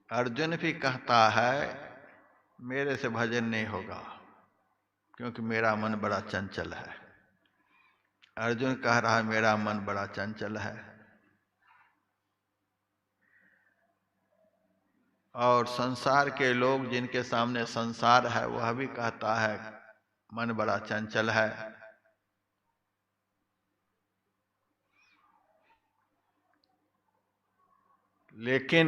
अर्जुन भी कहता है मेरे से भजन नहीं होगा क्योंकि मेरा मन बड़ा चंचल है। अर्जुन कह रहा है मेरा मन बड़ा चंचल है। और संसार के लोग जिनके सामने संसार है वह भी कहता है मन बड़ा चंचल है। लेकिन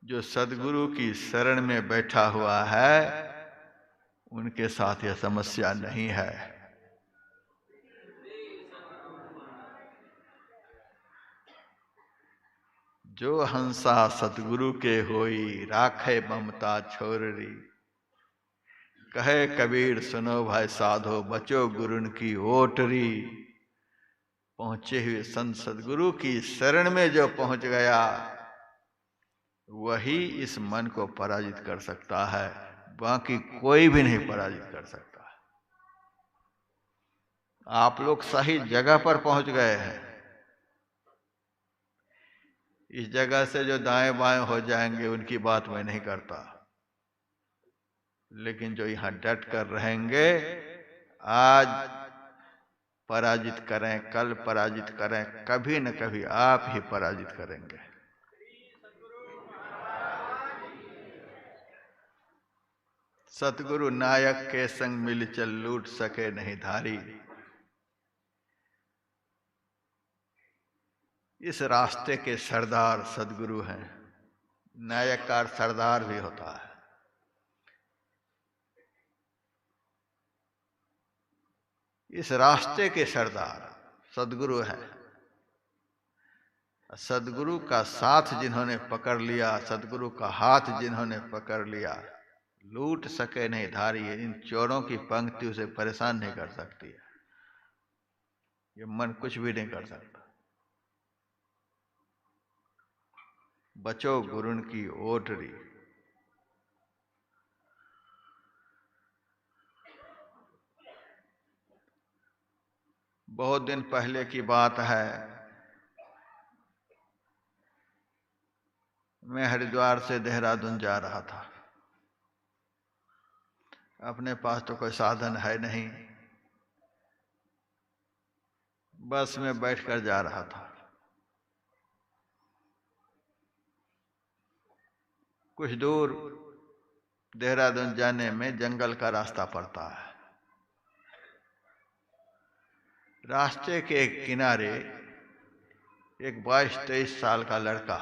जो सद्गुरु की शरण में बैठा हुआ है उनके साथ यह समस्या नहीं है। जो हंसा सतगुरु के होई राखे ममता छोररी, कहे कबीर सुनो भाई साधो बचो गुरुन की ओटरी। पहुंचे हुए संत सदगुरु की शरण में जो पहुंच गया वही इस मन को पराजित कर सकता है, बाकी कोई भी नहीं पराजित कर सकता। आप लोग सही जगह पर पहुंच गए हैं। इस जगह से जो दाएं बाएं हो जाएंगे उनकी बात मैं नहीं करता, लेकिन जो यहां डट कर रहेंगे, आज पराजित करें कल पराजित करें, कभी न कभी आप ही पराजित करेंगे। सतगुरु नायक के संग मिल चल लूट सके नहीं धारी। इस रास्ते के सरदार सदगुरु हैं। नायक का सरदार भी होता है। इस रास्ते के सरदार सदगुरु हैं। सदगुरु का साथ जिन्होंने पकड़ लिया, सदगुरु का हाथ जिन्होंने पकड़ लिया, लूट सके नहीं धारी। इन चोरों की पंक्ति उसे परेशान नहीं कर सकती है। ये मन कुछ भी नहीं कर सकता। बचो गुरुन की ओटरी। बहुत दिन पहले की बात है, मैं हरिद्वार से देहरादून जा रहा था। अपने पास तो कोई साधन है नहीं, बस में बैठकर जा रहा था। कुछ दूर देहरादून जाने में जंगल का रास्ता पड़ता है। रास्ते के किनारे एक 22-23 साल का लड़का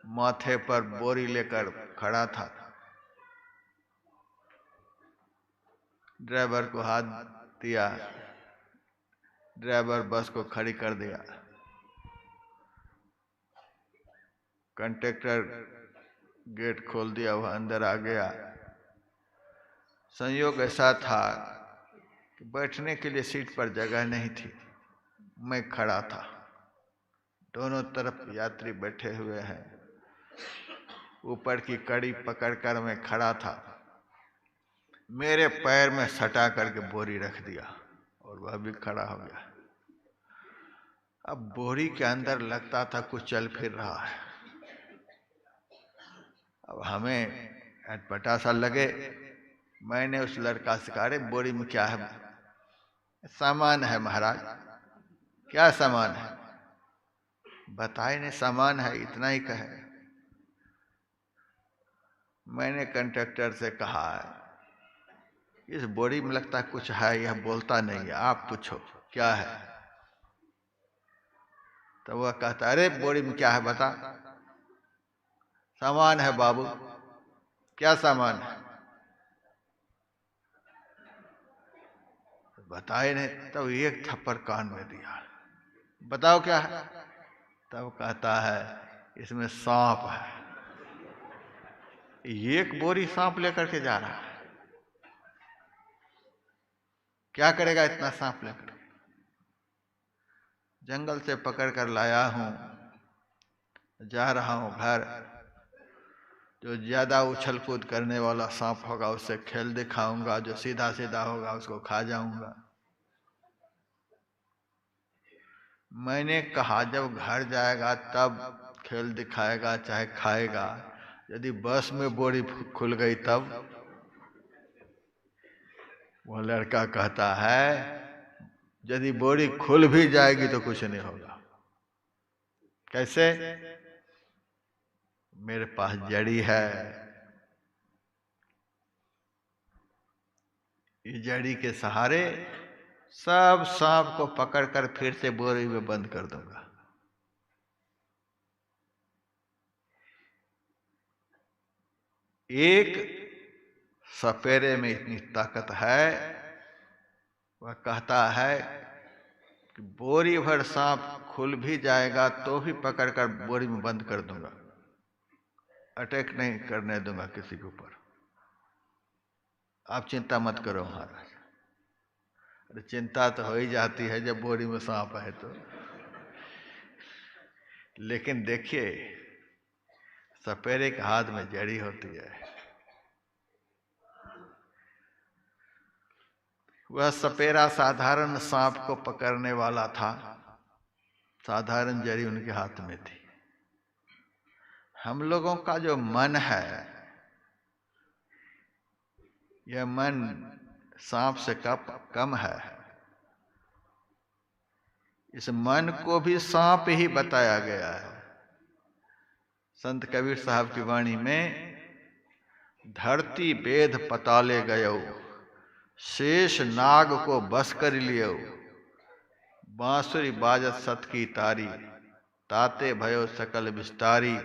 माथे पर बोरी लेकर खड़ा था। ड्राइवर को हाथ दिया, ड्राइवर बस को खड़ी कर दिया। कंडक्टर गेट खोल दिया, वह अंदर आ गया। संयोग ऐसा था कि बैठने के लिए सीट पर जगह नहीं थी। मैं खड़ा था, दोनों तरफ यात्री बैठे हुए हैं। ऊपर की कड़ी पकड़कर मैं खड़ा था। मेरे पैर में सटा करके बोरी रख दिया और वह भी खड़ा हो गया। अब बोरी के अंदर लगता था कुछ चल फिर रहा है। अब हमें अटपटा सा लगे। मैंने उस लड़का से कहा, अरे बोरी में क्या है? सामान है महाराज। क्या सामान है? बताए नहीं, सामान है, इतना ही कहे। मैंने कंडक्टर से कहा, इस बोरी में लगता है कुछ है, यह बोलता नहीं है, आप पूछो क्या है। तो वह कहता, अरे बोरी में क्या है बता। सामान है बाबू। क्या सामान है? बताए नहीं। तब एक थप्पड़ कान में दिया, बताओ क्या है। तब कहता है, इसमें सांप है। एक बोरी सांप लेकर के जा रहा है, क्या करेगा इतना सांप लेकर? जंगल से पकड़ कर लाया हूं, जा रहा हूं घर। जो ज्यादा उछल कूद करने वाला सांप होगा उससे खेल दिखाऊंगा, जो सीधा सीधा होगा उसको खा जाऊंगा। मैंने कहा, जब घर जाएगा तब खेल दिखाएगा चाहे खाएगा। यदि बस में बोरी खुल गई तब? वो लड़का कहता है, यदि बोरी खुल भी जाएगी तो कुछ नहीं होगा। कैसे? मेरे पास जड़ी है, इस जड़ी के सहारे सब सांप को पकड़कर फिर से बोरी में बंद कर दूंगा। एक सपेरे में इतनी ताकत है, वह कहता है कि बोरी भर सांप खुल भी जाएगा तो भी पकड़कर बोरी में बंद कर दूंगा, अटैक नहीं करने दूंगा किसी के ऊपर। आप चिंता मत करो महाराज। अरे चिंता तो हो ही जाती है जब बोरी में सांप है तो। लेकिन देखिए, सपेरे के हाथ में जड़ी होती है। वह सपेरा साधारण सांप को पकड़ने वाला था, साधारण जड़ी उनके हाथ में थी। हम लोगों का जो मन है, यह मन सांप से कम है। इस मन को भी सांप ही बताया गया है। संत कबीर साहब की वाणी में, धरती वेद पताले गयो, शेष नाग को बस कर लियो, बांसुरी बाजत सत की तारी, ताते भयो सकल विस्तारी,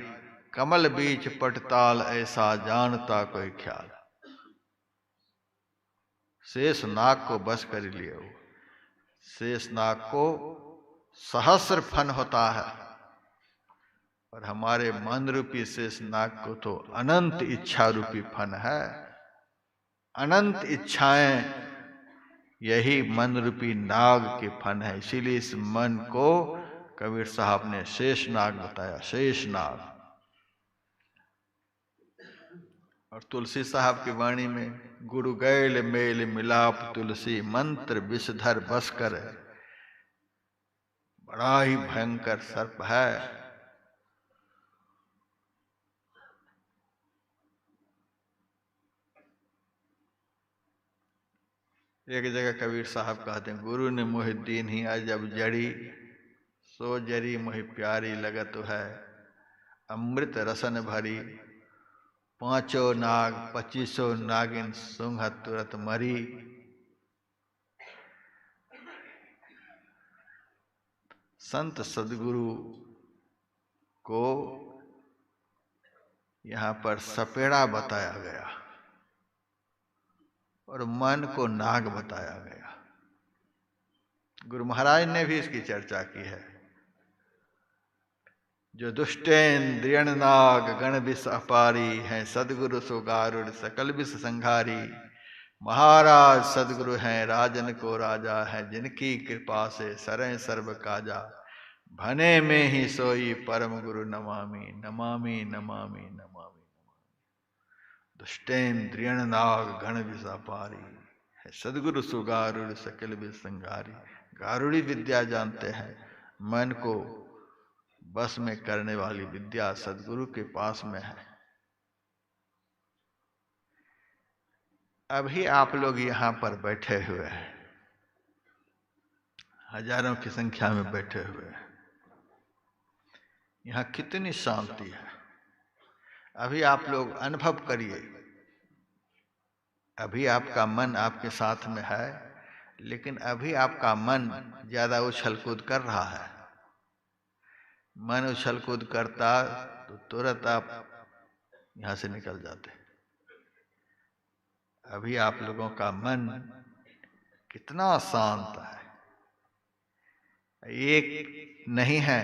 कमल बीच पटताल ऐसा जानता कोई ख्याल। शेष नाग को बस कर लियो। शेष नाग को सहस्र फन होता है, और हमारे मन रूपी शेष नाग को तो अनंत इच्छा रूपी फन है। अनंत इच्छाएं यही मन रूपी नाग के फन है। इसीलिए इस मन को कबीर साहब ने शेष नाग बताया, शेष नाग। और तुलसी साहब की वाणी में, गुरु गैल मेल मिलाप तुलसी, मंत्र विषधर बस कर, बड़ा ही भयंकर सर्प है। एक जगह कबीर साहब कहते हैं, गुरु ने मोहि दीन ही अजब जड़ी, सो जरी मोहि प्यारी लगत है, अमृत रसन भरी, पांचों नाग 2500 नागिन सुंघत तुरत मरी। संत सदगुरु को यहां पर सपेड़ा बताया गया और मन को नाग बताया गया। गुरु महाराज ने भी इसकी चर्चा की है। जो दुष्टेन्द्रियण नाग गण विष अपारी, हैं सदगुरु सो गारुड़ सकल विष संघारी। महाराज सदगुरु हैं राजन को राजा, है जिनकी कृपा से सरें सर्व काजा। भने में ही सोई परम गुरु नमामि, नमामि नमामि नमामि। दुष्टेन्द्रियण नाग गण विष अपारी, है सदगुरु सो गारुड़ सकल विष संघारी। गारुड़ी विद्या जानते हैं, मन को बस में करने वाली विद्या सदगुरु के पास में है। अभी आप लोग यहां पर बैठे हुए हैं, हजारों की संख्या में बैठे हुए हैं। यहां कितनी शांति है। अभी आप लोग अनुभव करिए। अभी आपका मन आपके साथ में है, लेकिन अभी आपका मन ज्यादा उछल कूद कर रहा है। मन उछल कूद करता तो तुरंत आप यहां से निकल जाते। अभी आप लोगों का मन कितना शांत है। एक नहीं है,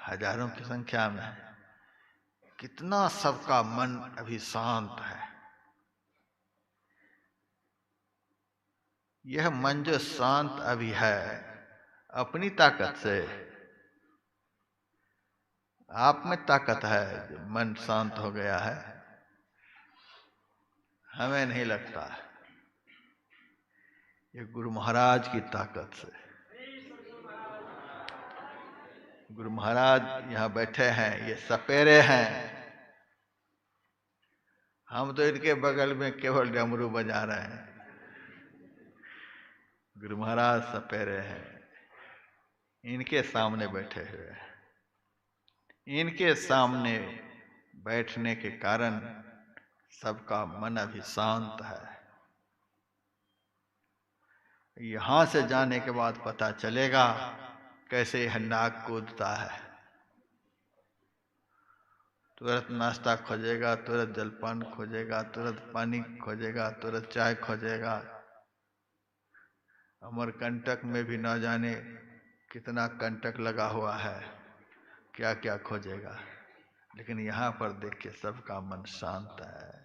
हजारों की संख्या में है। कितना सबका मन अभी शांत है। यह मन जो शांत अभी है, अपनी ताकत से, आप में ताकत है जो मन शांत हो गया है, हमें नहीं लगता है। ये गुरु महाराज की ताकत से। गुरु महाराज यहाँ बैठे हैं, ये सपेरे हैं। हम तो इनके बगल में केवल डमरू बजा रहे हैं। गुरु महाराज सपेरे हैं, इनके सामने बैठे हुए हैं। इनके सामने बैठने के कारण सबका मन अभी शांत है। यहां से जाने के बाद पता चलेगा कैसे यह नाक कूदता है। तुरंत नाश्ता खोजेगा, तुरंत जलपान खोजेगा, तुरंत पानी खोजेगा, तुरंत चाय खोजेगा। अमरकंटक में भी न जाने कितना कंटक लगा हुआ है, क्या क्या खोजेगा। लेकिन यहाँ पर देखिए सबका मन शांत है।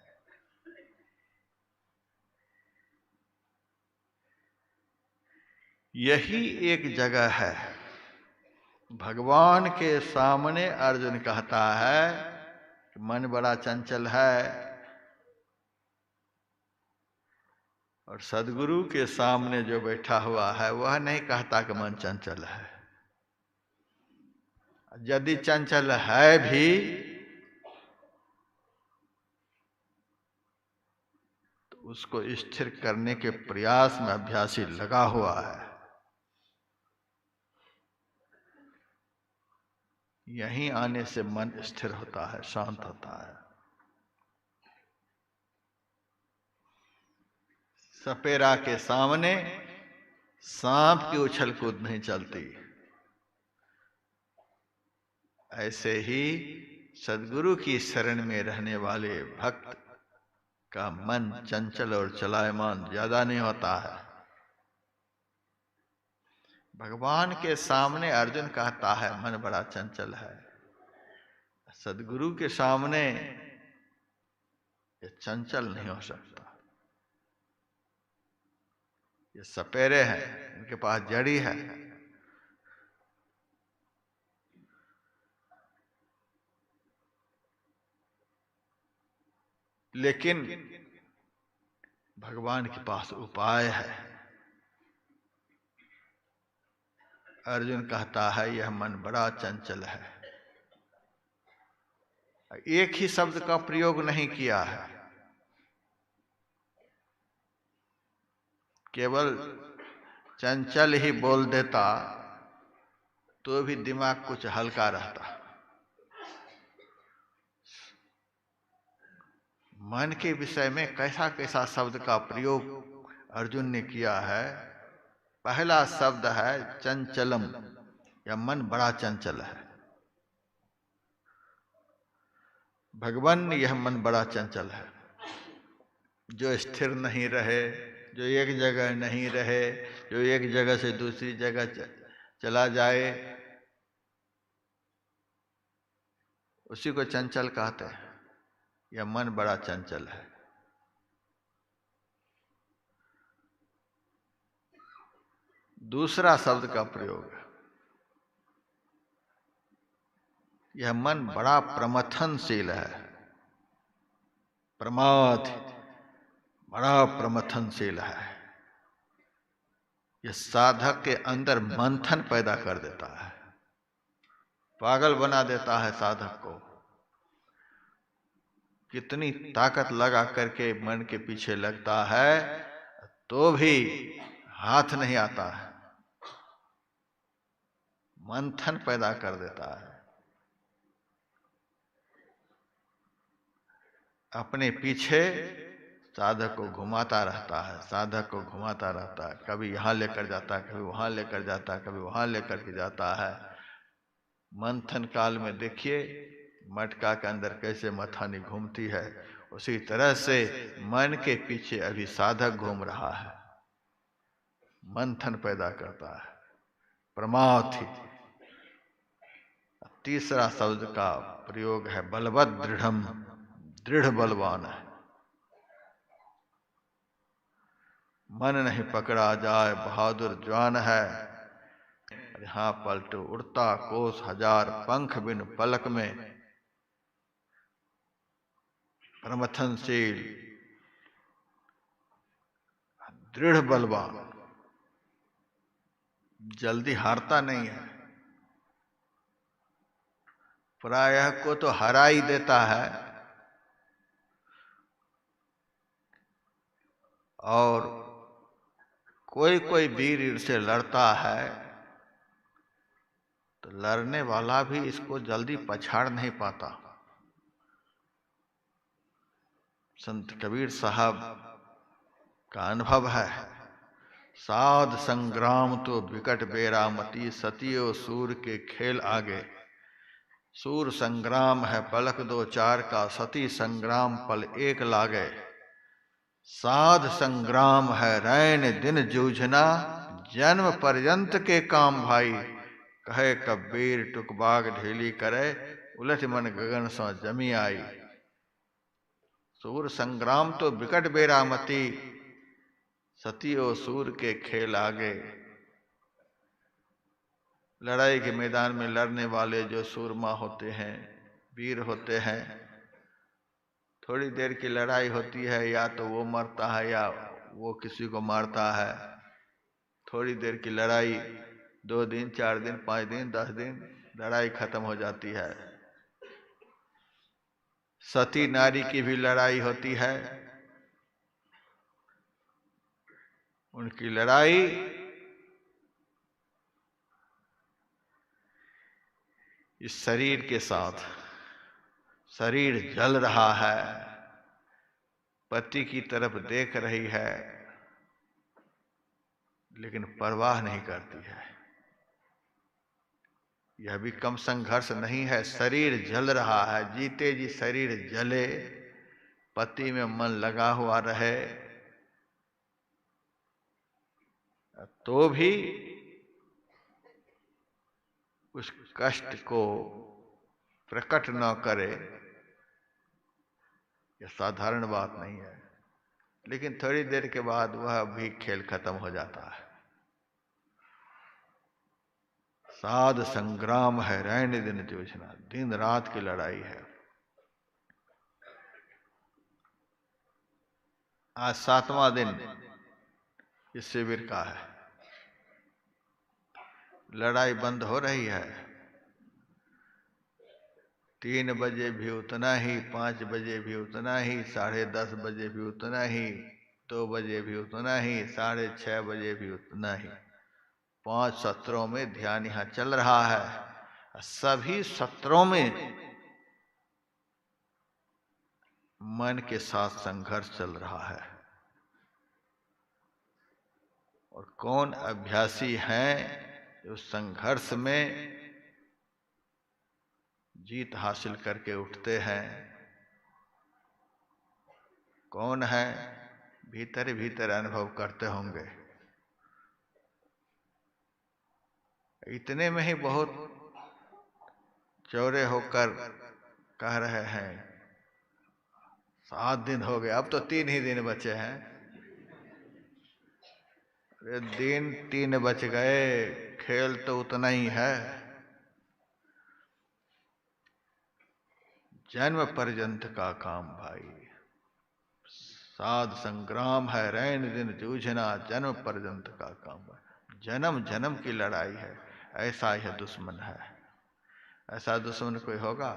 यही एक जगह है। भगवान के सामने अर्जुन कहता है कि मन बड़ा चंचल है, और सदगुरु के सामने जो बैठा हुआ है वह नहीं कहता कि मन चंचल है। यदि चंचल है भी तो उसको स्थिर करने के प्रयास में अभ्यासी लगा हुआ है। यहीं आने से मन स्थिर होता है, शांत होता है। सपेरा के सामने सांप की उछल कूद नहीं चलती। ऐसे ही सद्गुरु की शरण में रहने वाले भक्त का मन चंचल और चलायमान ज्यादा नहीं होता है। भगवान के सामने अर्जुन कहता है मन बड़ा चंचल है, सद्गुरु के सामने ये चंचल नहीं हो सकता। ये सपेरे हैं, इनके पास जड़ी है। लेकिन भगवान के पास उपाय है। अर्जुन कहता है यह मन बड़ा चंचल है। एक ही शब्द का प्रयोग नहीं किया है, केवल चंचल ही बोल देता तो भी दिमाग कुछ हल्का रहता। मन के विषय में कैसा कैसा शब्द का प्रयोग अर्जुन ने किया है। पहला शब्द है चंचलम, या मन बड़ा चंचल है। भगवान यह मन बड़ा चंचल है, जो स्थिर नहीं रहे, जो एक जगह नहीं रहे, जो एक जगह से दूसरी जगह चला जाए, उसी को चंचल कहते हैं। यह मन बड़ा चंचल है। दूसरा शब्द का प्रयोग, यह मन बड़ा प्रमथनशील है। प्रमाद बड़ा प्रमथनशील है। यह साधक के अंदर मंथन पैदा कर देता है, पागल बना देता है साधक को। कितनी ताकत लगा करके मन के पीछे लगता है तो भी हाथ नहीं आता है, मंथन पैदा कर देता है। अपने पीछे साधक को घुमाता रहता है, साधक को घुमाता रहता है। कभी यहाँ लेकर जाता है, कभी वहां लेकर जाता है, कभी वहां लेकर के जाता है। मंथन काल में देखिए मटका के अंदर कैसे मथानी घूमती है, उसी तरह से मन के पीछे अभी साधक घूम रहा है, मंथन पैदा करता है, प्रमाथि। तीसरा शब्द का प्रयोग है बलवद दृढ़म, दृढ़ बलवान है। मन नहीं पकड़ा जाए बहादुर जवान है। यहाँ पलट उड़ता कोस हजार, पंख बिन पलक में। प्रमथनशील, दृढ़ बलवान, जल्दी हारता नहीं है। प्रायः को तो हरा ही देता है, और कोई कोई वीर से लड़ता है तो लड़ने वाला भी इसको जल्दी पछाड़ नहीं पाता। संत कबीर साहब का अनुभव है। साध संग्राम तो विकट बेरामती, सतियो सूर के खेल आगे। सूर संग्राम है पलक दो चार का, सती संग्राम पल एक लागे। साध संग्राम है रैन दिन जूझना, जन्म पर्यंत के काम भाई। कहे कबीर टुकबाग ढीली करे, उलट मन गगन सो जमी आई। सूर संग्राम तो विकट बेरामती, सतियो सूर के खेल आगे। लड़ाई के मैदान में लड़ने वाले जो सूरमा होते हैं, वीर होते हैं, थोड़ी देर की लड़ाई होती है, या तो वो मरता है या वो किसी को मारता है। थोड़ी देर की लड़ाई 2 दिन 4 दिन 5 दिन 10 दिन लड़ाई खत्म हो जाती है। सती नारी की भी लड़ाई होती है। उनकी लड़ाई इस शरीर के साथ, शरीर जल रहा है, पति की तरफ देख रही है, लेकिन परवाह नहीं करती है। यह भी कम संघर्ष नहीं है। शरीर जल रहा है, जीते जी शरीर जले, पति में मन लगा हुआ रहे, तो भी उस कष्ट को प्रकट न करे, यह साधारण बात नहीं है। लेकिन थोड़ी देर के बाद वह भी खेल खत्म हो जाता है। साध संग्राम है रैन दिन जूझना, दिन रात की लड़ाई है। आज 7वां दिन इस शिविर का है। लड़ाई बंद हो रही है। 3 बजे भी उतना ही, 5 बजे भी उतना ही, 10:30 बजे भी उतना ही, 2 बजे भी उतना ही, 6:30 बजे भी उतना ही। 5 सत्रों में ध्यान यहाँ चल रहा है। सभी सत्रों में मन के साथ संघर्ष चल रहा है। और कौन अभ्यासी हैं उस संघर्ष में जीत हासिल करके उठते हैं? कौन है? भीतर भीतर अनुभव करते होंगे। इतने में ही बहुत चौड़े होकर कह रहे हैं 7 दिन हो गए, अब तो 3 ही दिन बचे हैं। अरे दिन 3 बच गए, खेल तो उतना ही है। जन्म पर्यंत का काम भाई। साध संग्राम है रैन दिन जूझना, जन्म पर्यंत का काम है। जन्म जन्म की लड़ाई है। ऐसा यह दुश्मन है। ऐसा दुश्मन कोई होगा?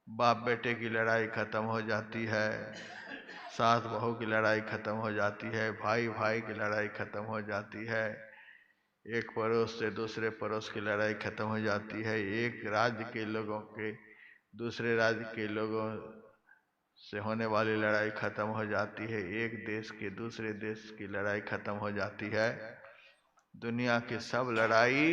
बाप बेटे की लड़ाई खत्म हो जाती है, सास बहू की लड़ाई खत्म हो जाती है, भाई भाई की लड़ाई खत्म हो जाती है, एक पड़ोस से दूसरे पड़ोस की लड़ाई खत्म हो जाती है, एक राज्य के लोगों के दूसरे राज्य के लोगों से होने वाली लड़ाई खत्म हो जाती है, एक देश के दूसरे देश की लड़ाई खत्म हो जाती है। दुनिया की सब लड़ाई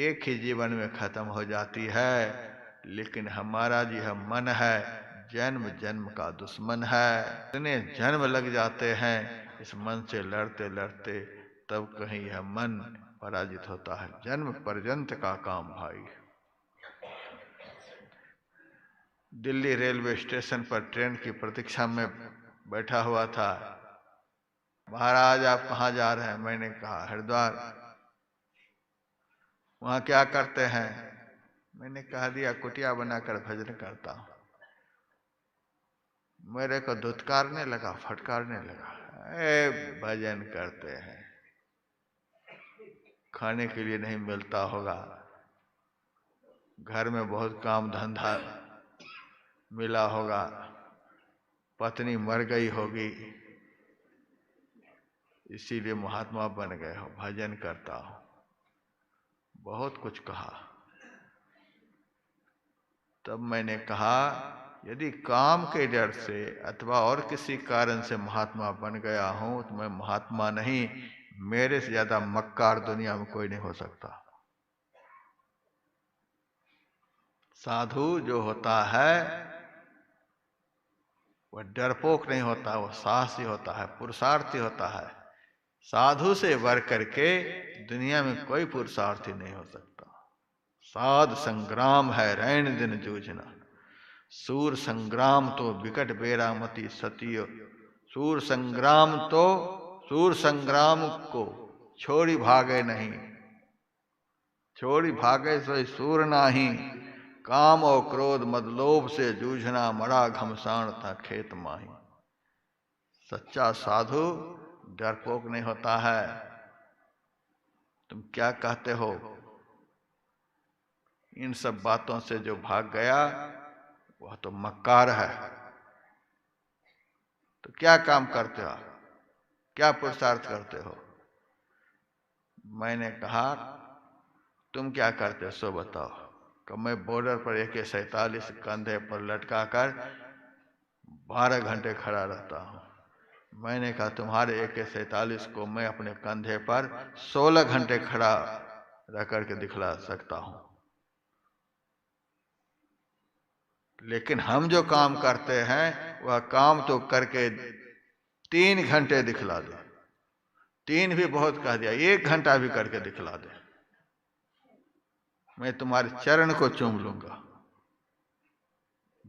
एक ही जीवन में खत्म हो जाती है। लेकिन हमारा यह मन है जन्म जन्म का दुश्मन है। इतने जन्म लग जाते हैं इस मन से लड़ते लड़ते, तब कहीं यह मन पराजित होता है। जन्म पर्यंत का काम भाई। दिल्ली रेलवे स्टेशन पर ट्रेन की प्रतीक्षा में बैठा हुआ था। महाराज आप कहाँ जा रहे हैं? मैंने कहा हरिद्वार। वहाँ क्या करते हैं? मैंने कहा दिया कुटिया बनाकर भजन करता हूँ। मेरे को धुतकारने लगा, फटकारने लगा, भजन करते हैं, खाने के लिए नहीं मिलता होगा, घर में बहुत काम धंधा मिला होगा, पत्नी मर गई होगी, इसीलिए महात्मा बन गए हो, भजन करता हो। बहुत कुछ कहा। तब मैंने कहा यदि काम के डर से अथवा और किसी कारण से महात्मा बन गया हूं तो मैं महात्मा नहीं, मेरे से ज्यादा मक्कार दुनिया में कोई नहीं हो सकता। साधु जो होता है वह डरपोक नहीं होता, वह साहसी होता है, पुरुषार्थी होता है। साधु से बढ़ करके दुनिया में कोई पुरुषार्थी नहीं हो सकता। साध संग्राम है रैन दिन जूझना, सूर संग्राम तो विकट बेरामती सतियो। सूर संग्राम को छोड़ी भागे नहीं, छोड़ी भागे सोई सूर नाही। काम और क्रोध मदलोभ से जूझना, मरा घमसान था खेत माही। सच्चा साधु डरपोक नहीं होता है। तुम क्या कहते हो? इन सब बातों से जो भाग गया वह तो मक्कार है। तो क्या काम करते हो, क्या पुरुषार्थ करते हो? मैंने कहा तुम क्या करते हो सो बताओ। कि मैं बॉर्डर पर AK-47 कंधे पर लटका कर 12 घंटे खड़ा रहता हूं। मैंने कहा तुम्हारे AK-47 को मैं अपने कंधे पर 16 घंटे खड़ा रह करके दिखला सकता हूं। लेकिन हम जो काम करते हैं वह काम तो करके 3 घंटे दिखला दे। 3 भी बहुत कह दिया, 1 घंटा भी करके दिखला दे, मैं तुम्हारे चरण को चूम लूंगा,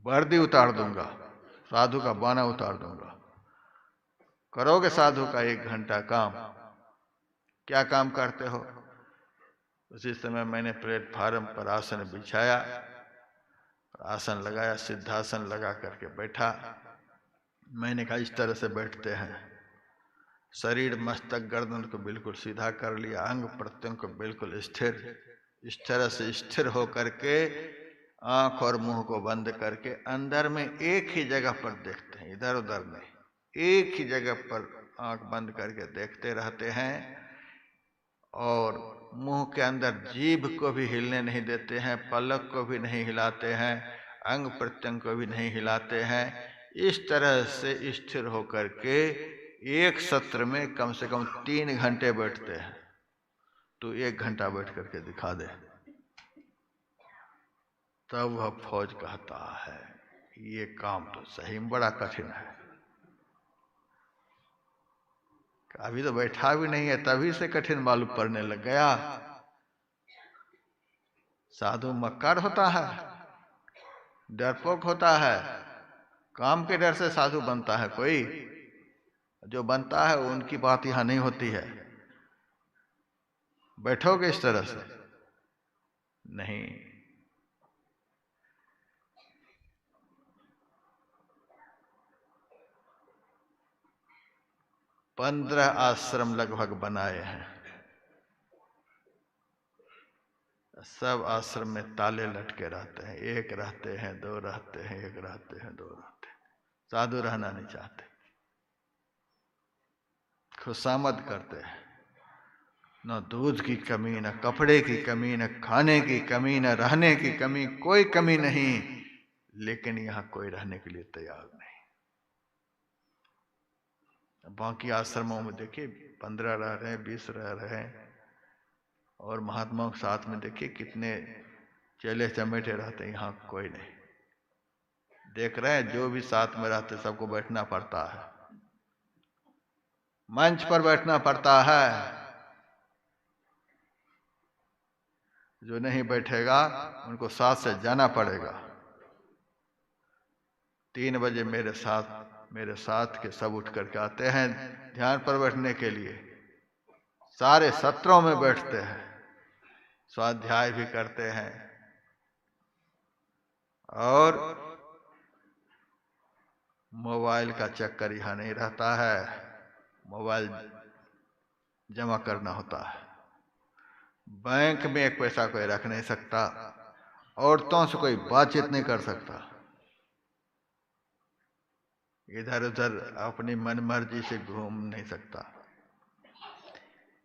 वर्दी उतार दूंगा, साधु का बाना उतार दूंगा। करोगे साधु का 1 घंटा काम? क्या काम करते हो? उसी समय मैंने प्लेटफार्म पर आसन बिछाया, आसन लगाया, सिद्धासन लगा करके बैठा। मैंने कहा इस तरह से बैठते हैं, शरीर मस्तक गर्दन को बिल्कुल सीधा कर लिया, अंग प्रत्यंग को बिल्कुल स्थिर, इस तरह से स्थिर होकर के आंख और मुंह को बंद करके अंदर में एक ही जगह पर देखते हैं, इधर उधर नहीं, एक ही जगह पर आंख बंद करके देखते रहते हैं। और मुंह के अंदर जीभ को भी हिलने नहीं देते हैं, पलक को भी नहीं हिलाते हैं, अंग प्रत्यंग को भी नहीं हिलाते हैं। इस तरह से स्थिर होकर के एक सत्र में कम से कम 3 घंटे बैठते हैं। तो 1 घंटा बैठ करके दिखा दे। तब वह फौज कहता है ये काम तो सही में बड़ा कठिन है। अभी तो बैठा भी नहीं है, तभी से कठिन मालूम पड़ने लग गया। साधु मक्कार होता है, डरपोक होता है। काम के डर से साधु बनता है कोई? जो बनता है उनकी बात यहां नहीं होती है। बैठोगे इस तरह से? नहीं। 15 आश्रम लगभग बनाए हैं। सब आश्रम में ताले लटके रहते हैं, 1 रहते हैं, 2 रहते हैं, 1 रहते हैं, 2 रहते हैं। साधु रहना नहीं चाहते, खुशामद करते हैं। न दूध की कमी, न कपड़े की कमी, न खाने की कमी, न रहने की कमी, कोई कमी नहीं। लेकिन यहां कोई रहने के लिए तैयार नहीं। बाकी आश्रमों में देखिए 15 रह रहे हैं, 20 रह रहे हैं। और महात्माओं के साथ में देखिए कितने चेले चमेटे रहते हैं। यहां कोई नहीं। देख रहे हैं जो भी साथ में रहते सबको बैठना पड़ता है, मंच पर बैठना पड़ता है। जो नहीं बैठेगा उनको साथ से जाना पड़ेगा। 3 बजे मेरे साथ के सब उठ करके आते हैं ध्यान पर बैठने के लिए। सारे सत्रों में बैठते हैं, स्वाध्याय भी करते हैं। और मोबाइल का चक्कर यहां नहीं रहता है। मोबाइल जमा करना होता है। बैंक में 1 पैसा कोई रख नहीं सकता, औरतों से कोई बातचीत नहीं कर सकता, इधर उधर अपनी मनमर्जी से घूम नहीं सकता।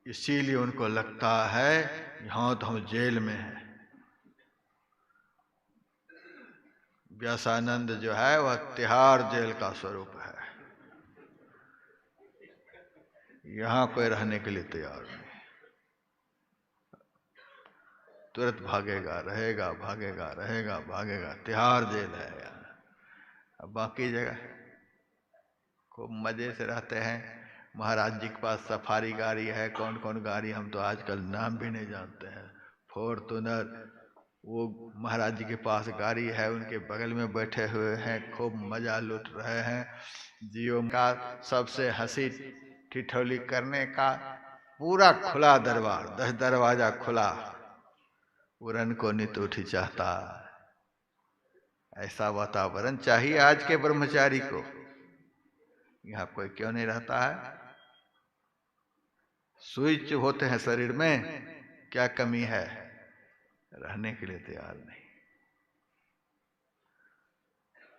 इसीलिए उनको लगता है यहां तो हम जेल में हैं। व्यासानंद जो है वह तिहाड़ जेल का स्वरूप है। यहां कोई रहने के लिए तैयार नहीं, तुरंत भागेगा, रहेगा, भागेगा, रहेगा, भागेगा। तिहाड़ जेल है यहाँ। अब बाकी जगह खूब मजे से रहते हैं। महाराज जी के पास सफारी गाड़ी है, कौन कौन गाड़ी हम तो आजकल नाम भी नहीं जानते हैं। फॉर्च्यूनर, वो महाराज जी के पास गाड़ी है, उनके बगल में बैठे हुए हैं, खूब मजा लूट रहे हैं। जियो का सबसे हंसी ठिठोली करने का पूरा खुला दरबार, 10 दरवाजा खुला, उड़न को नित उठी चाहता। ऐसा वातावरण चाहिए आज के ब्रह्मचारी को। यहाँ कोई क्यों नहीं रहता है? स्विच होते हैं शरीर में, क्या कमी है? रहने के लिए तैयार नहीं।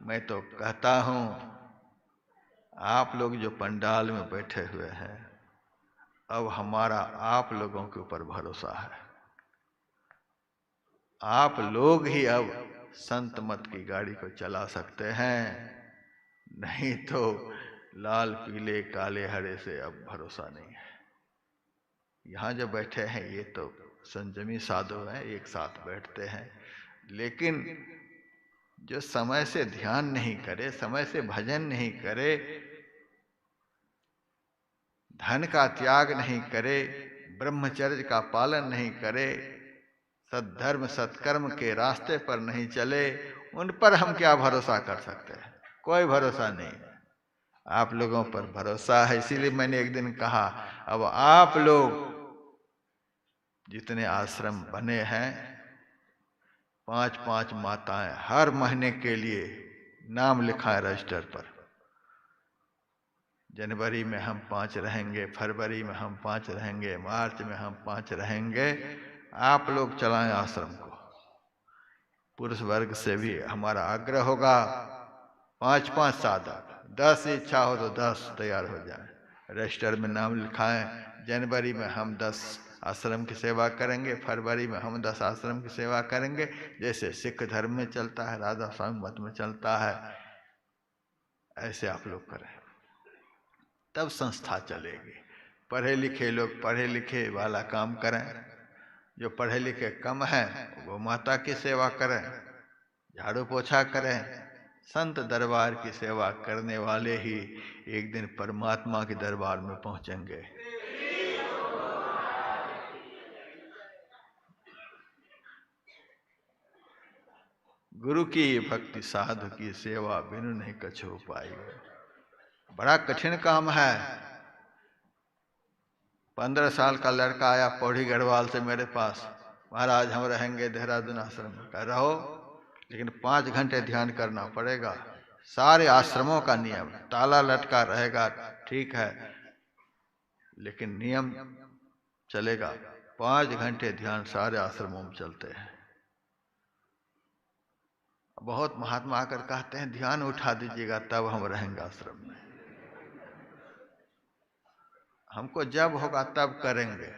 मैं तो कहता हूं, आप लोग जो पंडाल में बैठे हुए हैं, अब हमारा आप लोगों के ऊपर भरोसा है। आप लोग ही अब संत मत की गाड़ी को चला सकते हैं, नहीं तो लाल पीले काले हरे से अब भरोसा नहीं है। यहाँ जो बैठे हैं ये तो संयमी साधु हैं, एक साथ बैठते हैं, लेकिन जो समय से ध्यान नहीं करे, समय से भजन नहीं करे, धन का त्याग नहीं करे, ब्रह्मचर्य का पालन नहीं करे, सद्धर्म सत्कर्म के रास्ते पर नहीं चले, उन पर हम क्या भरोसा कर सकते हैं? कोई भरोसा नहीं। आप लोगों पर भरोसा है। इसीलिए मैंने एक दिन कहा, अब आप लोग जितने आश्रम बने हैं, 5-5 माताएं हर महीने के लिए नाम लिखाएं रजिस्टर पर। जनवरी में हम 5 रहेंगे, फरवरी में हम 5 रहेंगे, मार्च में हम 5 रहेंगे। आप लोग चलाएं आश्रम को। पुरुष वर्ग से भी हमारा आग्रह होगा, 5-5 साधक, 10 इच्छा हो तो 10 तैयार हो जाए, रजिस्टर में नाम लिखाएं। जनवरी में हम 10 आश्रम की सेवा करेंगे, फरवरी में हम 10 आश्रम की सेवा करेंगे, जैसे सिख धर्म में चलता है, राधा स्वामी मत में चलता है, ऐसे आप लोग करें, तब संस्था चलेगी। पढ़े लिखे लोग पढ़े लिखे वाला काम करें, जो पढ़े लिखे कम हैं वो माता की सेवा करें, झाड़ू पोछा करें। संत दरबार की सेवा करने वाले ही एक दिन परमात्मा के दरबार में पहुंचेंगे। गुरु की भक्ति साधु की सेवा बिनु नहीं कछु पाई। बड़ा कठिन काम है। 15 साल का लड़का आया पौड़ी गढ़वाल से मेरे पास, महाराज हम रहेंगे देहरादून आश्रम में। कह रहो, लेकिन 5 घंटे ध्यान करना पड़ेगा। सारे आश्रमों का नियम, ताला लटका रहेगा ठीक है, लेकिन नियम चलेगा। 5 घंटे ध्यान सारे आश्रमों में चलते हैं। बहुत महात्मा आकर कहते हैं ध्यान उठा दीजिएगा तब हम रहेंगे आश्रम में। हमको जब होगा तब करेंगे,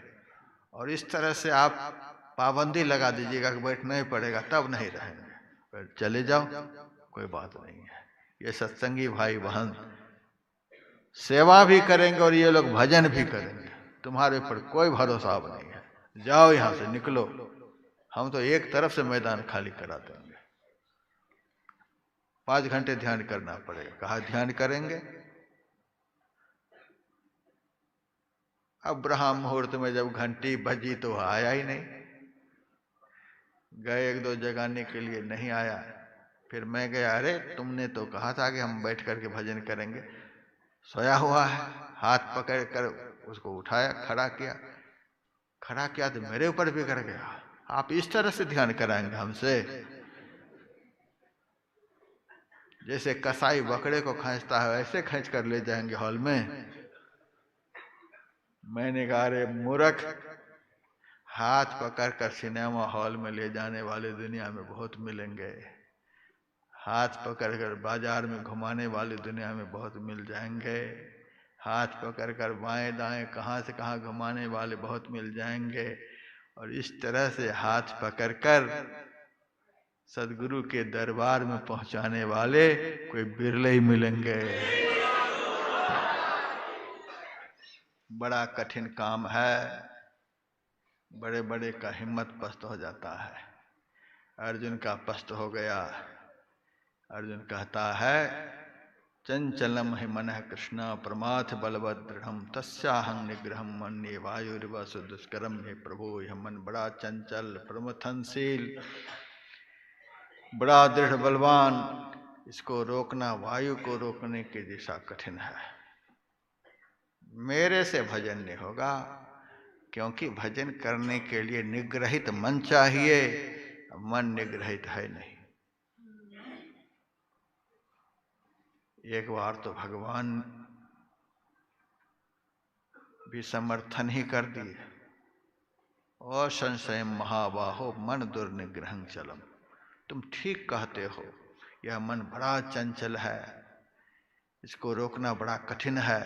और इस तरह से आप पाबंदी लगा दीजिएगा कि बैठना ही पड़ेगा तब नहीं रहेंगे, फिर चले जाओ, कोई बात नहीं है। ये सत्संगी भाई बहन सेवा भी करेंगे और ये लोग भजन भी करेंगे, तुम्हारे ऊपर कोई भरोसा अब नहीं है। जाओ यहां से, निकलो, हम तो एक तरफ से मैदान खाली करा देंगे। 5 घंटे ध्यान करना पड़ेगा। कहा ध्यान करेंगे। अब ब्रह्म मुहूर्त में जब घंटी बजी तो आया ही नहीं। गए 1-2 जगाने के लिए, नहीं आया। फिर मैं गया, अरे तुमने तो कहा था कि हम बैठ करके भजन करेंगे। सोया हुआ है। हाथ पकड़ कर उसको उठाया, खड़ा किया तो मेरे ऊपर बिगड़ गया। आप इस तरह से ध्यान कराएंगे हमसे? जैसे कसाई बकरे को खींचता है ऐसे खींच कर ले जाएंगे हॉल में। मैंने कहा, अरे मूर्ख, हाथ पकड़ कर सिनेमा हॉल में ले जाने वाले दुनिया में बहुत मिलेंगे, हाथ पकड़ कर बाजार में घुमाने वाले दुनिया में बहुत मिल जाएंगे, हाथ पकड़ कर बाएं दाएं कहां से कहां घुमाने वाले बहुत मिल जाएंगे। और इस तरह से हाथ पकड़ कर सदगुरु के दरबार में पहुंचाने वाले कोई बिरले ही मिलेंगे। बड़ा कठिन काम है, बड़े बड़े का हिम्मत पस्त हो जाता है। अर्जुन का पस्त हो गया। अर्जुन कहता है चंचलम हि मनः कृष्ण प्रमाथ बलवत् दृढ़म तस्याहं निग्रहम मन्ये वायुरिवसु दुष्करम। हे प्रभु, यह मन बड़ा चंचल प्रमथनशील बड़ा दृढ़ बलवान, इसको रोकना वायु को रोकने के जैसा कठिन है। मेरे से भजन नहीं होगा, क्योंकि भजन करने के लिए निग्रहित मन चाहिए। मन निग्रहित है नहीं। एक बार तो भगवान भी समर्थन ही कर दिए। और संशय महाबाहो मन दुर्निग्रहं चलम। तुम ठीक कहते हो, यह मन बड़ा चंचल है, इसको रोकना बड़ा कठिन है।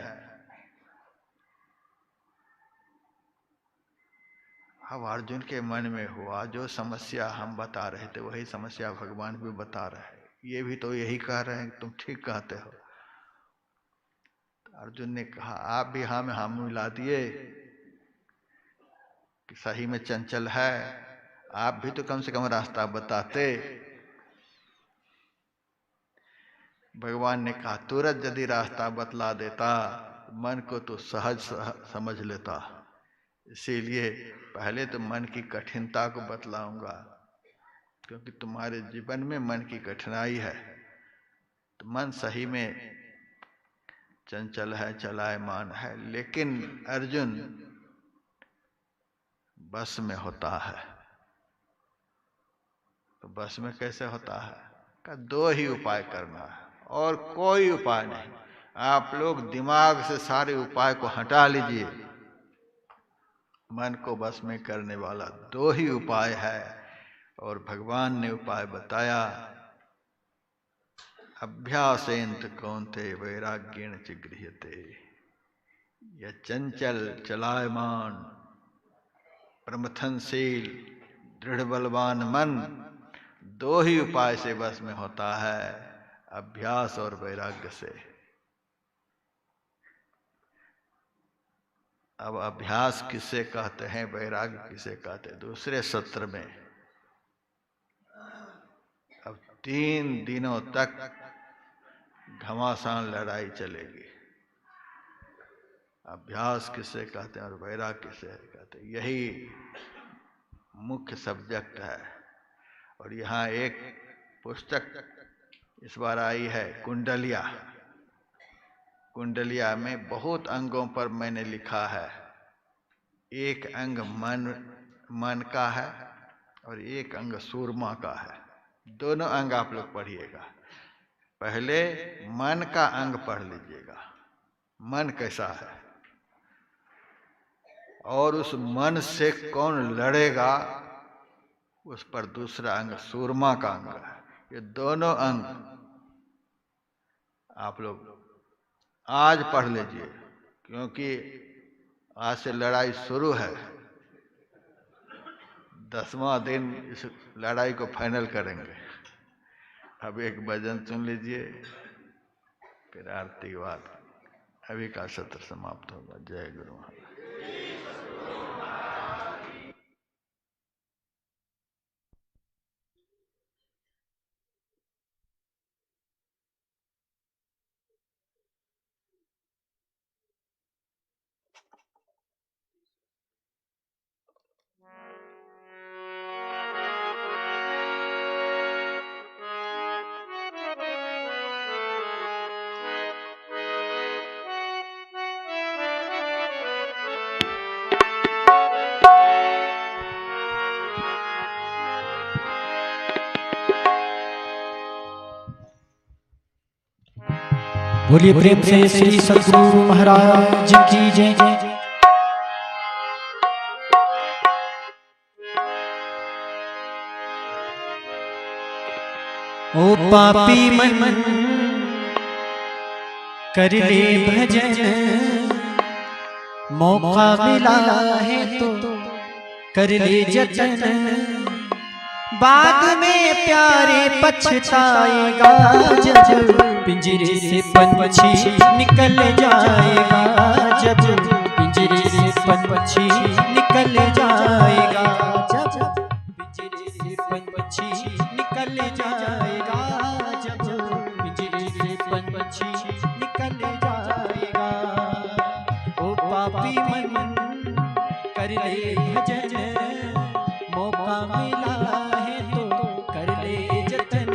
अब अर्जुन के मन में हुआ जो समस्या हम बता रहे थे वही समस्या भगवान भी बता रहे हैं। ये भी तो यही कह रहे हैं, तुम ठीक कहते हो। अर्जुन ने कहा आप भी हाँ में हाँ मिला दिए कि सही में चंचल है। आप भी तो कम से कम रास्ता बताते। भगवान ने कहा तुरंत यदि रास्ता बतला देता मन को तो सहज समझ लेता। इसीलिए पहले तो मन की कठिनता को बतलाऊंगा, क्योंकि तुम्हारे जीवन में मन की कठिनाई है। तो मन सही में चंचल है, चलायमान है, लेकिन अर्जुन बस में होता है। तो बस में कैसे होता है? का दो ही उपाय करना है और कोई उपाय नहीं। आप लोग दिमाग से सारे उपाय को हटा लीजिए। मन को बस में करने वाला दो ही उपाय है, और भगवान ने उपाय बताया। अभ्यासेन कौन्तेय वैराग्येण च गृह्यते। यह चंचल चलायमान प्रमथनशील दृढ़ बलवान मन दो ही उपाय से बस में होता है, अभ्यास और वैराग्य से। अब अभ्यास किसे कहते हैं, वैराग्य किसे कहते हैं, दूसरे सत्र में। अब 3 दिनों तक घमासान लड़ाई चलेगी। अभ्यास किसे कहते हैं और वैराग्य किसे कहते हैं, यही मुख्य सब्जेक्ट है। और यहाँ एक पुस्तक इस बार आई है, कुंडलिया। कुंडलिया में बहुत अंगों पर मैंने लिखा है। एक अंग मन का है और एक अंग सूरमा का है। दोनों अंग आप लोग पढ़िएगा। पहले मन का अंग पढ़ लीजिएगा, मन कैसा है, और उस मन से कौन लड़ेगा, उस पर दूसरा अंग सूरमा का अंग है। ये दोनों अंग आप लोग आज पढ़ लीजिए, क्योंकि आज से लड़ाई शुरू है। 10वां दिन इस लड़ाई को फाइनल करेंगे। अब एक भजन सुन लीजिए, फिर आरती के बाद अभी का सत्र समाप्त होगा। जय गुरु महाराज। बोलिए प्रेम से श्री सद्गुरु महाराज की जय। ओ पापी मन कर ले भजन, मौका मिला है तो कर ले जतन। बाद में प्यारे पछताएगा जब पिंजरे से पंछी निकल जाएगा, जब पिंजरे से पंछी निकल जाएगा, जब पिंजरे से पंछी निकल जाएगा, जब पिंजरे से पंछी निकल जाएगा। ओ पापी मन कर ले भजन, मौका मिला है तो कर ले जतन,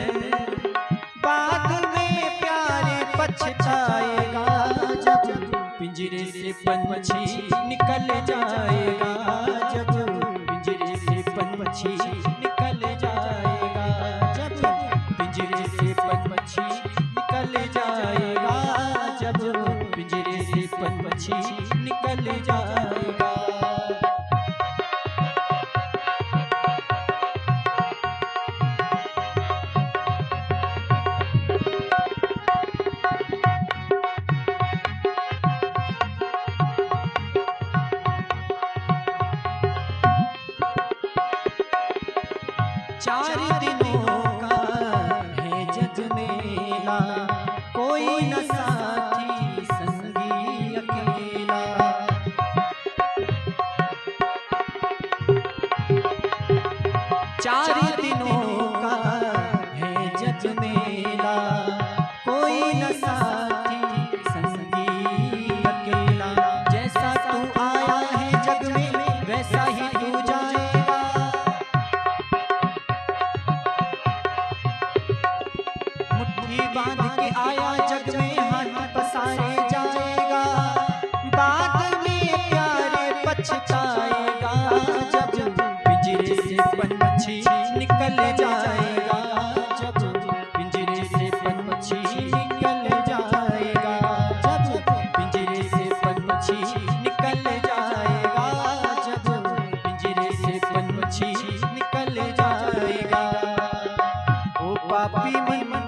बाद में प्यारे पछताएगा जब पिंजरे से पंछी निकल जाएगा, जब पिंजरे से पंछी निकल जाएगा, जब पिंजरे से पंछी निकल जाएगा, जब पिंजरे से पंछी निकल जाएगा। चार दिनों का है जग मेला, कोई न साथी संगी अकेला। चार दिनों का है जग मेला, कोई न साथी संगी अकेला। जैसा तू आया है जग में वैसा ही तू जाएगा, बांध के आया जग में हाथ पसारे जाएगा, बाद में प्यारे पछताएगा जब पिंजरे से पंछी निकल जाएगा, जब पिंजरे से पंछी निकल जाएगा, जब पिंजरे से पंछी निकल जाएगा, जब पिंजरे से पंछी निकल जाएगा। ओ पापी मन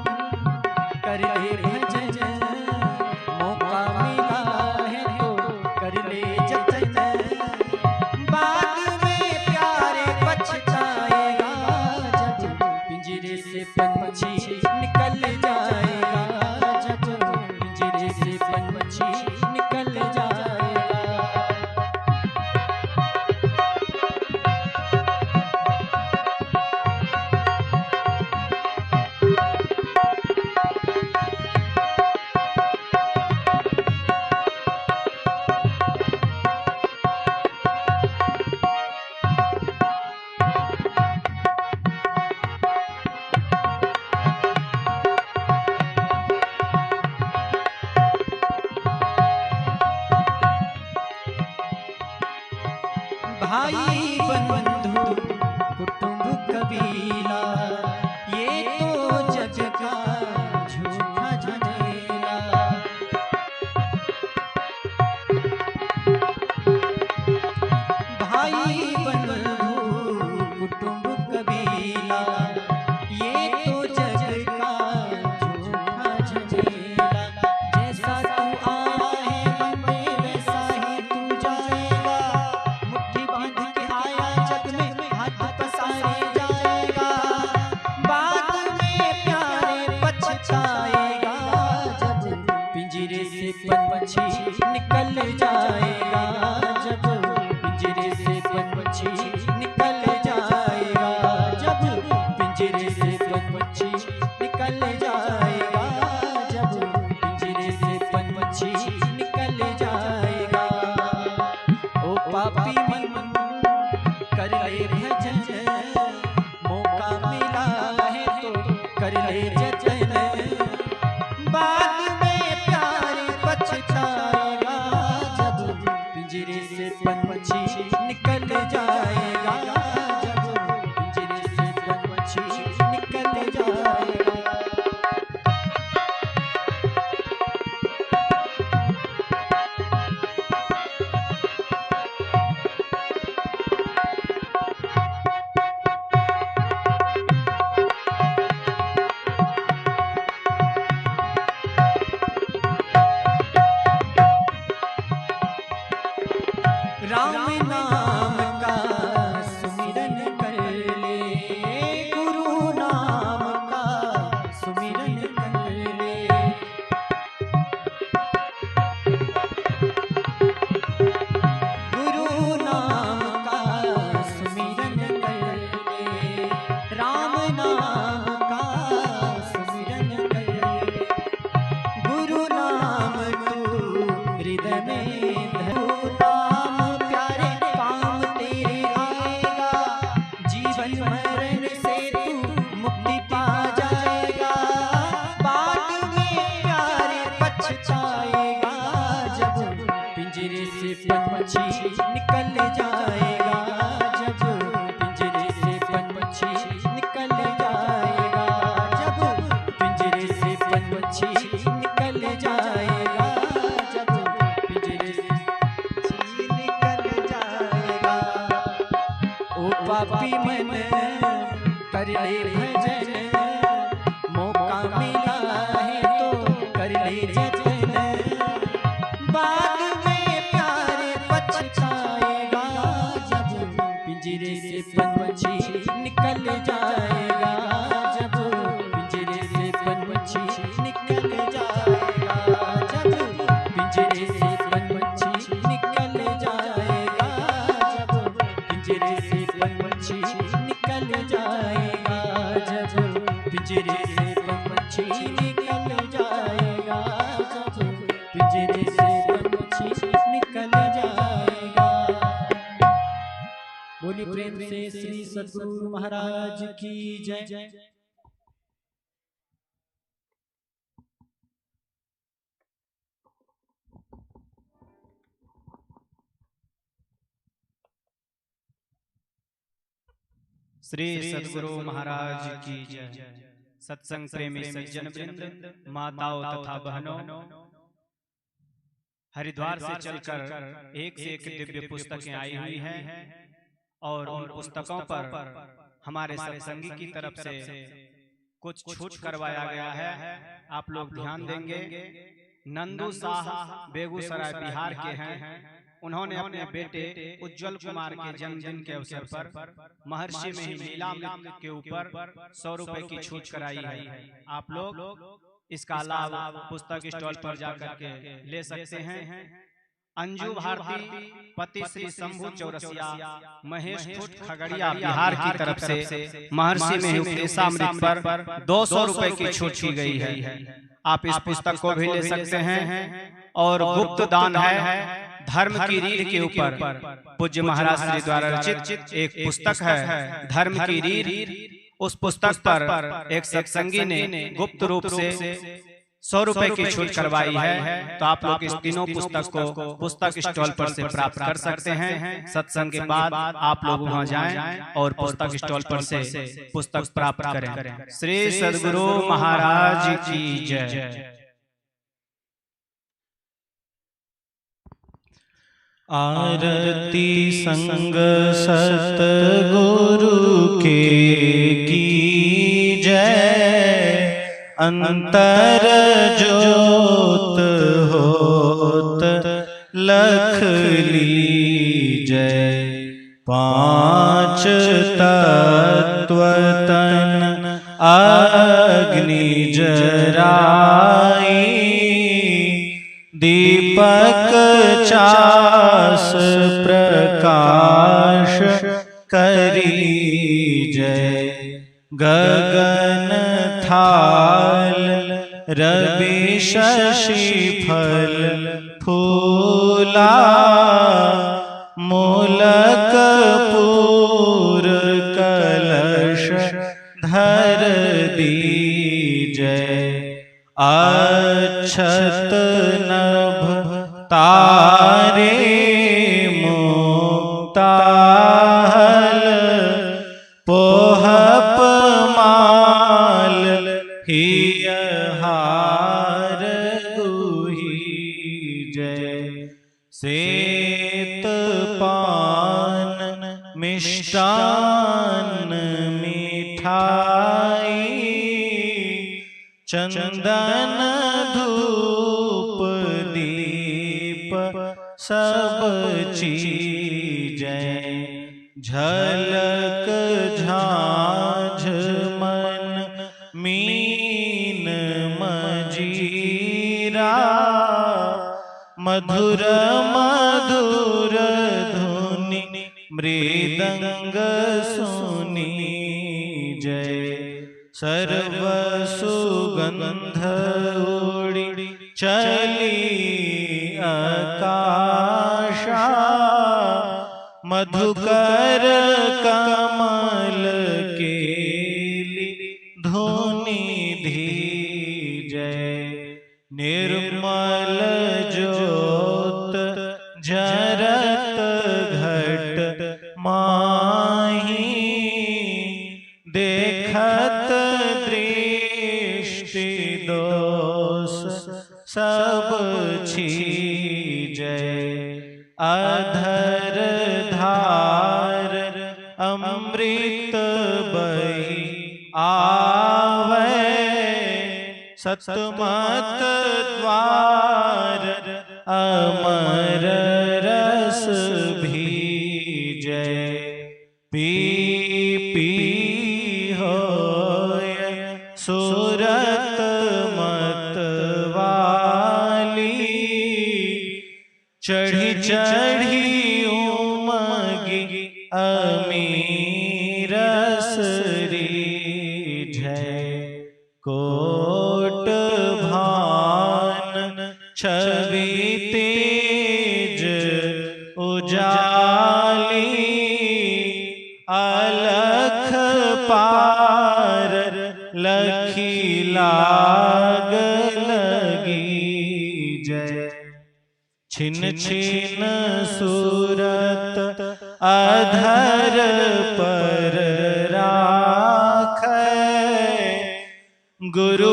कर ले भजन, मौका मिला है तो कर ले जतन, बाद में प्यारे पछताएगा जब पिंजरे से पंछी निकल जाएगा, जब पिंजरे से पंछी निकल जाएगा। भाई बंधु कुटुंब कबीला, ये तो जग का झूठा झमेला। भाई बंधु कुटुंब कबीला, ये तो जग का झूठा झमेला। जैसा तू आया है मन में वैसा ही तू जाएगा, पिंजरे से पंछी निकल जाएगा, जब पिंजरे से पंछी निकल जाएगा, जब पिंजरे से पंछी निकल जाएगा, जब पिंजरे से पंछी निकल जाएगा। ओ पापी मन कर ले भजन, मौका मिला है तो कर ले जतन, बाद में प्यारे पछताएगा जब पिंजरे से पंछी निकल जाएगा, जब पिंजरे से पंछी निकल जाएगा। मन कर ले भजन, मौका मिला है तो कर ले जतन। बाद में प्यार पछताएगा जब पिंजरे से पंछी निकल जाएगा, जब पिंजरे से पंछी निकल जाएगा, जब पिंजरे से पंछी निकल जाएगा, जब पिंजरे से पंछी निकल जाएगा, जब पिंजरे से पंछी निकल जाएगा, जब पिंजरे से पंछी निकल जाएगा। बोली प्रेम से श्री सद्गुरु महाराज की जय। श्री सद्गुरु महाराज की जय। सत्संग प्रेमी सज्जन वृंद, माताओं तथा बहनों, हरिद्वार से चलकर एक से एक दिव्य पुस्तकें आई हुई हैं और उन पुस्तकों पर हमारे सत्संगी की तरफ से कुछ छूट करवाया गया है। आप लोग ध्यान देंगे। नंदू शाह बेगूसराय बिहार के हैं। उन्होंने अपने बेटे उज्जवल कुमार के जन्मदिन के अवसर पर महर्षि में ही लीला नृत्य के ऊपर 100 रुपए की छूट कराई है। आप लोग इसका लाभ पुस्तक स्टॉल पर जाकर के ले सकते हैं। अंजू भारती पति श्री शंभू चौरसिया महेश फुट खगड़िया बिहार की तरफ से महर्षि में ही उपदेशामृत पर 200 रुपए की छूट की गई है। आप इस पुस्तक को भी ले सकते हैं। और गुप्त दान है धर्म की रीढ़ के ऊपर पूज्य महाराज श्री द्वारा रचित एक पुस्तक है धर्म की रीढ़। उस पुस्तक पर एक सत्संगी ने गुप्त रूप से 100 रुपए की छूट करवाई है। तो आप लोग इस तीनों पुस्तक को पुस्तक स्टॉल पर से प्राप्त कर सकते हैं। सत्संग के बाद आप लोग वहां जाएं और पुस्तक स्टॉल पर से पुस्तक प्राप्त करें। श्री सद्गुरु महाराज की जय। आरती संग सतगुरु के की जय। अंतर जोत होत लख लीजय। पांच तत्व तन अग्नि जराई। दीपक चास प्रकाश करी जय। गगन थाल रवि शशि फल फूला। मूलक पूर कलश धर दीजय। अक्षत नभ तारे मुक्ताहल। पोहप माल हिय हार गुही जय। सेत पान मिष्टान मिठाई। चंदन धूप दीप सब चीजें। झलक झांझ मन मीन मजीरा। मधुर मधुर धुनि मृदंग सुनी जय। सर्व सुगंध उड़ी चली आकाशा। मधुकर कमल केली धुनि धीजय। निर्मल ज्योत जरत घट माही। देखत दृष्टि दोष सब छीजय। अधर धार अमृत बही आवे, सतमत द्वार अमर रस भीजै। पी पी होय सुरत मत वाली, चढ़ी चढ़ी उमगी अमीरस रीझै। कोट भान छवि तेज उजाली, अलख पार लखी लाग लगी जय। छिन छिन सूरत अधर पर राखै, गुरु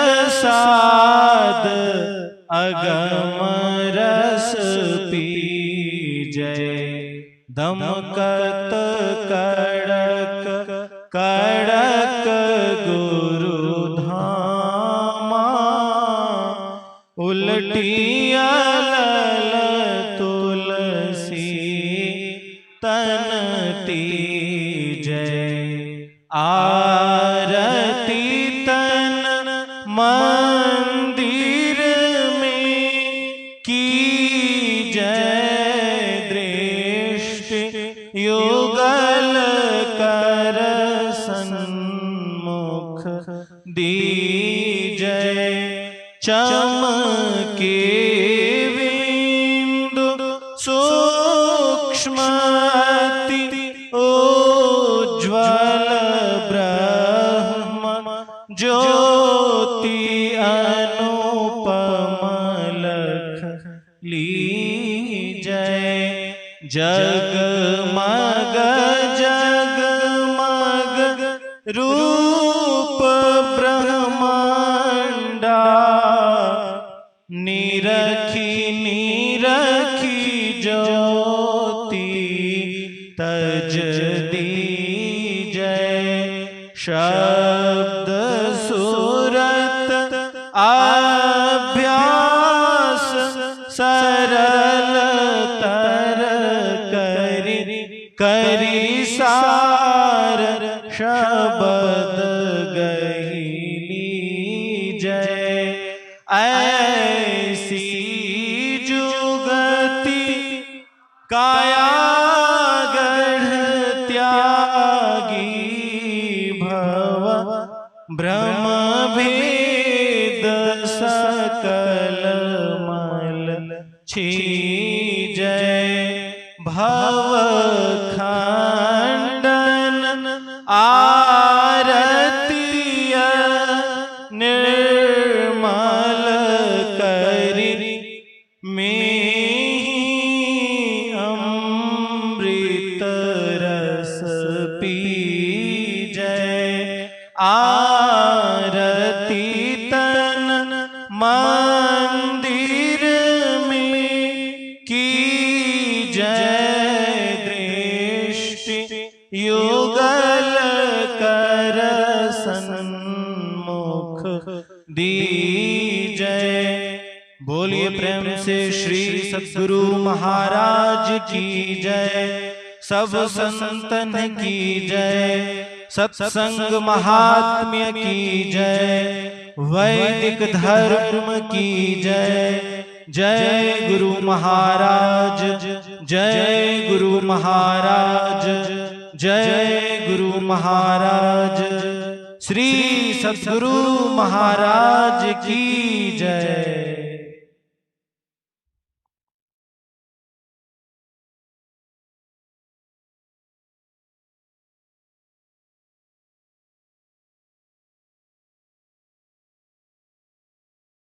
प्रसाद अगम रस पीजै। दमकत कड़क कड़क गुरु धामा, उलटिया लल तुलसी तन तीजै। आरती तन मंदिर में की जय, दृष्टि युगल कर सन्मुख दीजै। चमके बिंदु सूक्ष्मति उज्ज्वल ब्रह्म ज्योति अनुपमलख लीजै। जगमग जगमग रूप ब्रह्मांडा, निरखी निरखी ज्योति तज दीजै। शब्द सूरत अभ्यास सरल तर करी, करी सार शब्द गही लीजै। ऐसी जुगति काया गढ़ त्यागी, भव ब्रह्म भेद सकल मल छीजै। भव खंडन आरतीय निर्मल करी, में अमृत रस पीजै। आरती तन मंदिर में की जय, दृष्टि युगल कर सन्मुख दीजै। बोलिए प्रेम से श्री सद्गुरु महाराज की जय। सब संतन की जय। सत्संग महात्म्य की जय। वैदिक धर्म की जय। जय गुरु महाराज, जय गुरु महाराज, जय गुरु महाराज। श्री सद्गुरु महाराज की जय।